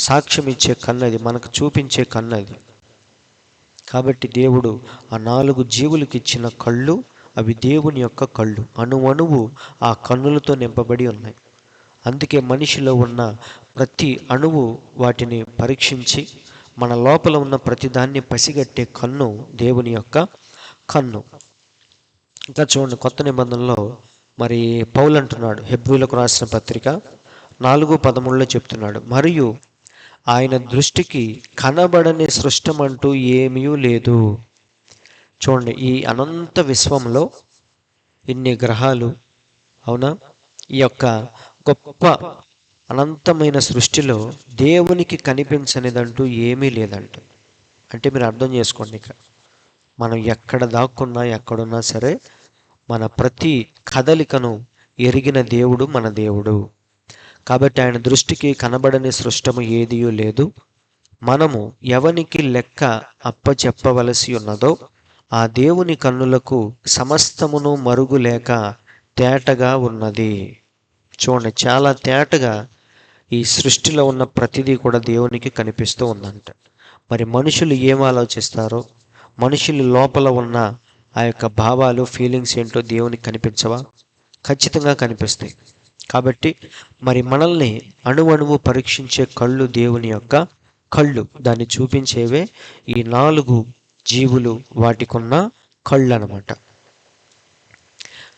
సాక్ష్యం ఇచ్చే కన్నది, మనకు చూపించే కన్నది. కాబట్టి దేవుడు ఆ 4 జీవులకు ఇచ్చిన కళ్ళు అవి దేవుని యొక్క కళ్ళు, అణువణువు ఆ కన్నులతో నింపబడి ఉన్నాయి. అందుకే మనిషిలో ఉన్న ప్రతి అణువు వాటిని పరీక్షించి మన లోపల ఉన్న ప్రతిదాన్ని పసిగట్టే కన్ను దేవుని యొక్క కన్ను. ఇంకా చూడండి, కొత్త నిబంధనలో మరి పౌలు అంటున్నాడు, హెబ్రీయులకు రాసిన పత్రిక 4:13 చెప్తున్నాడు, మరియు ఆయన దృష్టికి కనబడని సృష్టమంటూ ఏమీ లేదు. చూడండి, ఈ అనంత విశ్వంలో ఇన్ని గ్రహాలు, అవునా, ఈ యొక్క గొప్ప అనంతమైన సృష్టిలో దేవునికి కనిపించనిదంటూ ఏమీ లేదంట. అంటే మీరు అర్థం చేసుకోండి, ఇక మనం ఎక్కడ దాక్కున్నా ఎక్కడున్నా సరే మన ప్రతి కదలికను ఎరిగిన దేవుడు మన దేవుడు. కాబట్టి ఆయన దృష్టికి కనబడని సృష్టము ఏదీ లేదు. మనము ఎవనికి లెక్క అప్పచెప్పవలసి ఉన్నదో ఆ దేవుని కన్నులకు సమస్తమును మరుగు లేక తేటగా ఉన్నది. చూడండి, చాలా తేటగా ఈ సృష్టిలో ఉన్న ప్రతిదీ కూడా దేవునికి కనిపిస్తూ ఉందంట. మరి మనుషులు ఏం ఆలోచిస్తారో, మనుషుల లోపల ఉన్న ఆ యొక్క భావాలు, ఫీలింగ్స్ ఏంటో దేవునికి కనిపించవా? ఖచ్చితంగా కనిపిస్తాయి. కాబట్టి మరి మనల్ని అణువణువు పరీక్షించే కళ్ళు దేవుని యొక్క కళ్ళు. దాన్ని చూపించేవే ఈ 4 జీవులు, వాటికున్న కళ్ళు అనమాట.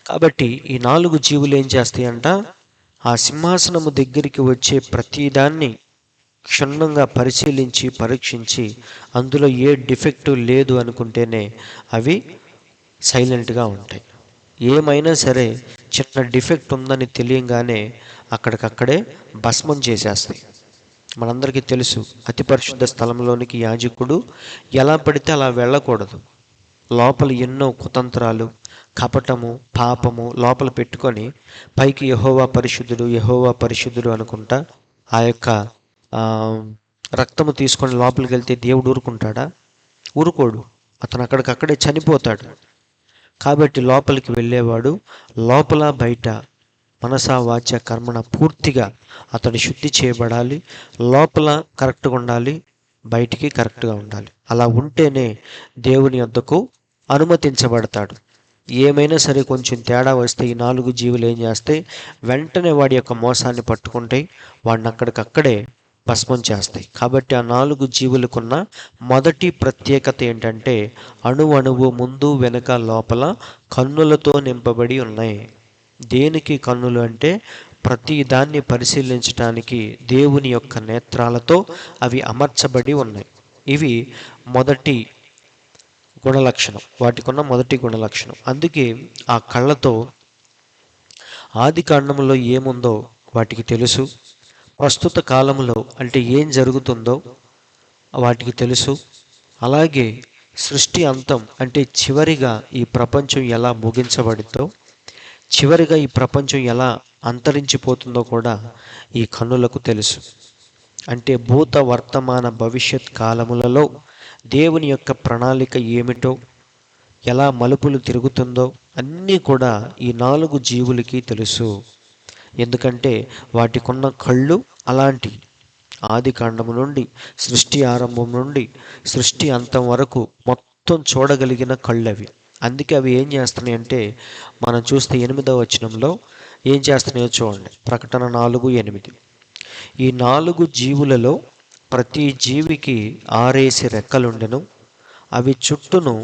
కాబట్టి ఈ 4 జీవులు ఏం చేస్తాయంట, ఆ సింహాసనము దగ్గరికి వచ్చే ప్రతిదాన్ని క్షుణ్ణంగా పరిశీలించి పరీక్షించి అందులో ఏ డిఫెక్టు లేదు అనుకుంటేనే అవి సైలెంట్గా ఉంటాయి. ఏమైనా సరే చిన్న డిఫెక్ట్ ఉందని తెలియంగానే అక్కడికక్కడే భస్మం చేసేస్తాయి. మనందరికీ తెలుసు, అతి పరిశుద్ధ స్థలంలోనికి యాజకుడు ఎలా పడితే అలా వెళ్ళకూడదు. లోపల ఎన్నో కుతంత్రాలు, కపటము, పాపము లోపల పెట్టుకొని పైకి యెహోవా పరిశుద్ధుడు, యెహోవా పరిశుద్ధుడు అనుకుంటా ఆ యొక్క రక్తము తీసుకొని లోపలికి వెళ్తే దేవుడు ఊరుకుంటాడా? ఊరుకోడు. అతను అక్కడికక్కడే చనిపోతాడు. కాబట్టి లోపలికి వెళ్ళేవాడు లోపల బయట మనసా వాచ కర్మణ పూర్తిగా అతడు శుద్ధి చేయబడాలి. లోపల కరెక్ట్గా ఉండాలి, బయటికి కరెక్ట్గా ఉండాలి. అలా ఉంటేనే దేవుని యొద్దకు అనుమతించబడతాడు. ఏమైనా సరే కొంచెం తేడా వస్తే ఈ 4 జీవులు ఏం చేస్తాయి, వెంటనే వాడి యొక్క మోసాన్ని పట్టుకుంటాయి, వాడిని అక్కడికక్కడే భస్మం చేస్తాయి. కాబట్టి ఆ 4 జీవులకున్న మొదటి ప్రత్యేకత ఏంటంటే, అణువణువు ముందు వెనుక లోపల కన్నులతో నింపబడి ఉన్నాయి. దేనికి కన్నులు అంటే, ప్రతి దాన్ని పరిశీలించడానికి దేవుని యొక్క నేత్రాలతో అవి అమర్చబడి ఉన్నాయి. ఇవి మొదటి గుణలక్షణం, వాటికున్న మొదటి గుణలక్షణం. అందుకే ఆ కళ్ళతో ఆది కాండంలో ఏముందో వాటికి తెలుసు, ప్రస్తుత కాలంలో అంటే ఏం జరుగుతుందో వాటికి తెలుసు. అలాగే సృష్టి అంతం అంటే చివరిగా ఈ ప్రపంచం ఎలా ముగించబడిందో, చివరిగా ఈ ప్రపంచం ఎలా అంతరించిపోతుందో కూడా ఈ కన్నులకు తెలుసు. అంటే భూత వర్తమాన భవిష్యత్ కాలములలో దేవుని యొక్క ప్రణాళిక ఏమిటో, ఎలా మలుపులు తిరుగుతుందో అన్నీ కూడా ఈ 4 జీవులకి తెలుసు. ఎందుకంటే వాటికున్న కళ్ళు అలాంటి ఆది కాండము నుండి, సృష్టి ఆరంభం నుండి సృష్టి అంతం వరకు మొత్తం చూడగలిగిన కళ్ళు అవి. అందుకే అవి ఏం చేస్తున్నాయి అంటే, మనం చూస్తే 8వ వచనంలో ఏం చేస్తున్నాయో చూడండి. ప్రకటన 4:8. ఈ 4 జీవులలో ప్రతి జీవికి 6 రెక్కలుండెను, అవి చుట్టూను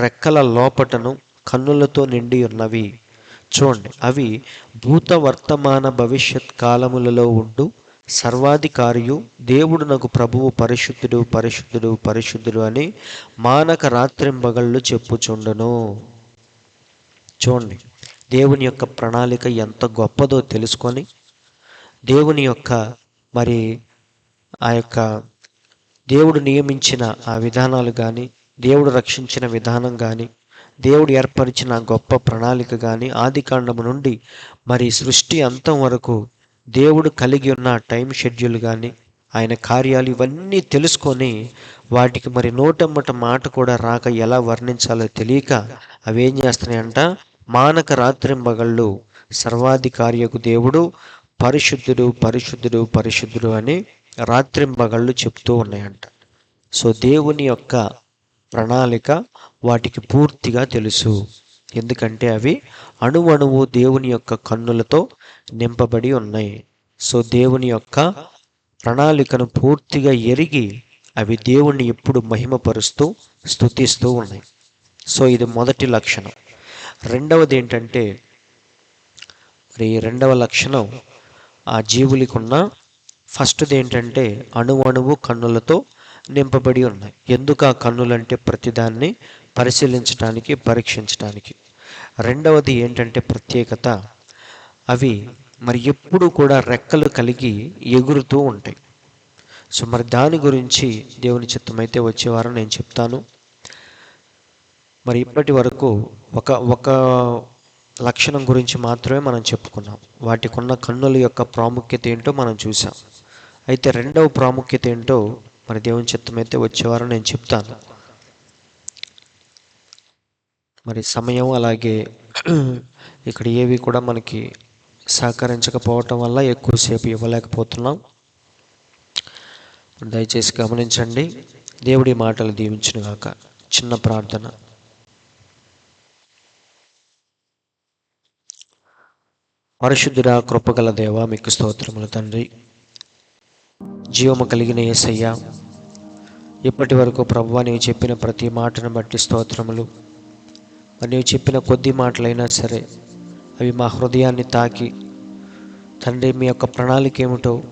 రెక్కల లోపటను కన్నులతో నిండి ఉన్నవి. చూడండి, అవి భూత వర్తమాన భవిష్యత్ కాలములలో ఉండు సర్వాధికారియు దేవుడు నాకు ప్రభువు పరిశుద్ధుడు పరిశుద్ధుడు పరిశుద్ధుడు అని మానక రాత్రింబగళ్ళు చెప్పుచుండును. చూడండి, దేవుని యొక్క ప్రణాళిక ఎంత గొప్పదో తెలుసుకొని, దేవుని యొక్క మరి ఆ యొక్క దేవుడు నియమించిన ఆ విధానాలు కానీ, దేవుడు రక్షించిన విధానం కానీ, దేవుడు ఏర్పరిచిన గొప్ప ప్రణాళిక కానీ, ఆది కాండము నుండి మరి సృష్టి అంతం వరకు దేవుడు కలిగి ఉన్న టైం షెడ్యూల్ కానీ, ఆయన కార్యాలు ఇవన్నీ తెలుసుకొని వాటికి మరి నోటమ్మట మాట కూడా రాక ఎలా వర్ణించాలో తెలియక అవి ఏం చేస్తున్నాయంట, మానక రాత్రింబగళ్ళు సర్వాధికారియకు దేవుడు పరిశుద్ధుడు పరిశుద్ధుడు పరిశుద్ధుడు అని రాత్రింబగళ్ళు చెప్తూ ఉన్నాయంట. సో దేవుని యొక్క ప్రణాళిక వాటికి పూర్తిగా తెలుసు. ఎందుకంటే అవి అణువణువు దేవుని యొక్క కన్నులతో నింపబడి ఉన్నాయి. సో దేవుని యొక్క ప్రణాళికను పూర్తిగా ఎరిగి అవి దేవుణ్ణి ఎప్పుడు మహిమపరుస్తూ స్తుతిస్తూ ఉన్నాయి. సో ఇది మొదటి లక్షణం. రెండవది ఏంటంటే, మరి రెండవ లక్షణం ఆ జీవులకు ఉన్న ఫస్ట్ది ఏంటంటే, అణువణువు కన్నులతో నింపబడి ఉన్నాయి. ఎందుకు ఆ కన్నులంటే, ప్రతిదాన్ని పరిశీలించడానికి, పరీక్షించడానికి. రెండవది ఏంటంటే ప్రత్యేకత, అవి మరి ఎప్పుడు కూడా రెక్కలు కలిగి ఎగురుతూ ఉంటాయి. సో మరి దాని గురించి దేవుని చిత్తమైతే వచ్చే వారం నేను చెప్తాను. మరి ఇప్పటి వరకు ఒక లక్షణం గురించి మాత్రమే మనం చెప్పుకున్నాం. వాటికి ఉన్న కన్నుల యొక్క ప్రాముఖ్యత ఏంటో మనం చూసాం. అయితే రెండవ ప్రాముఖ్యత ఏంటో మరి దేవుని చిత్తమైతే వచ్చేవారం నేను చెప్తాను. మరి సమయం అలాగే ఇక్కడ ఏవి కూడా మనకి సహకరించకపోవటం వల్ల ఎక్కువసేపు ఇవ్వలేకపోతున్నాం. దయచేసి గమనించండి. దేవుడి మాటలు దీవించునుగాక. చిన్న ప్రార్థన. పరిశుద్ధుడా, కృపగల దేవా, మీకు స్తోత్రములు తండ్రి. జీవము కలిగిన యేసయ్య, ఇప్పటి వరకు ప్రభువా నీవు చెప్పిన ప్రతి మాటను బట్టి స్తోత్రములు. మరి నీవు చెప్పిన కొద్ది మాటలైనా సరే అవి మా హృదయాన్ని తాకి తండ్రి మీ యొక్క ప్రణాళిక ఏమిటో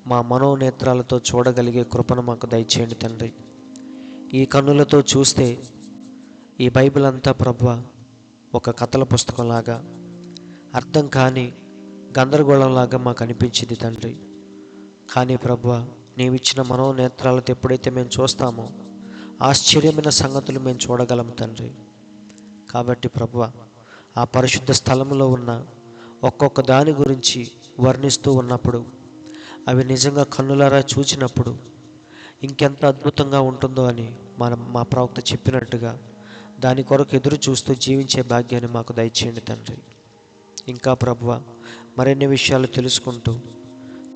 మా మనోనేత్రాలతో చూడగలిగే కృపను మాకు దయచేయండి తండ్రి. ఈ కన్నులతో చూస్తే ఈ బైబిల్ అంతా ప్రభువా ఒక కథల పుస్తకంలాగా, అర్థం కాని గందరగోళంలాగా మాకు అనిపించింది తండ్రి. కానీ ప్రభువా నీవిచ్చిన మనోనేత్రాలతో ఎప్పుడైతే మేము చూస్తామో ఆశ్చర్యమైన సంగతులు మేము చూడగలం తండ్రి. కాబట్టి ప్రభువా ఆ పరిశుద్ధ స్థలంలో ఉన్న ఒక్కొక్క దాని గురించి వర్ణిస్తూ ఉన్నప్పుడు అవి నిజంగా కన్నులారా చూచినప్పుడు ఇంకెంత అద్భుతంగా ఉంటుందో అని మా ప్రవక్త చెప్పినట్టుగా దాని కొరకు ఎదురు చూస్తూ జీవించే భాగ్యాన్ని మాకు దయచేయండి తండ్రి. ఇంకా ప్రభువా మరిన్ని విషయాలు తెలుసుకుంటూ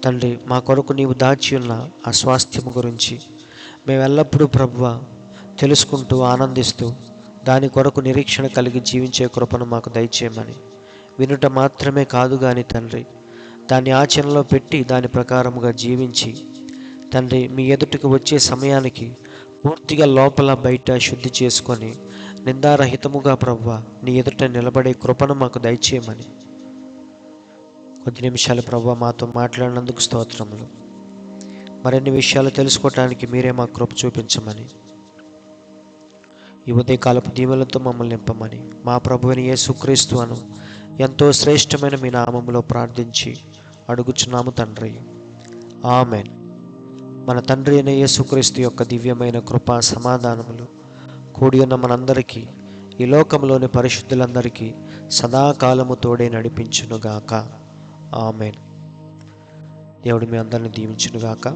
తండ్రి మా కొరకు నీవు దాచి ఉన్న ఆ స్వాస్థ్యము గురించి మేము ఎల్లప్పుడూ ప్రభువా తెలుసుకుంటూ ఆనందిస్తూ దాని కొరకు నిరీక్షణ కలిగి జీవించే కృపను మాకు దయచేయమని, వినుట మాత్రమే కాదు కానీ తండ్రి దాన్ని ఆచరణలో పెట్టి దాని ప్రకారముగా జీవించి తండ్రి మీ ఎదుటికి వచ్చే సమయానికి పూర్తిగా లోపల బయట శుద్ధి చేసుకొని నిందారహితముగా ప్రభువా నీ ఎదుట నిలబడే కృపను మాకు దయచేయమని కొద్ది నిమిషాలు ప్రభువా మాతో మాట్లాడినందుకు స్తోత్రములు. మరిన్ని విషయాలు తెలుసుకోవటానికి మీరే మా కృప చూపించమని, ఈ ఉదయకాలపు దీవెనలతో మమ్మల్ని నింపమని మా ప్రభువైన యేసుక్రీస్తు అను ఎంతో శ్రేష్టమైన మీ నామములో ప్రార్థించి అడుగుచున్నాము తండ్రి. ఆమెన్. మన తండ్రి అయిన యేసుక్రీస్తు యొక్క దివ్యమైన కృపా సమాధానములు కూడి ఉన్న మనందరికీ, ఈ లోకంలోని పరిశుద్ధులందరికీ సదాకాలము తోడే నడిపించునుగాక. ఆమెన్. దేవుడు మీ అందరిని దీవించునుగాక.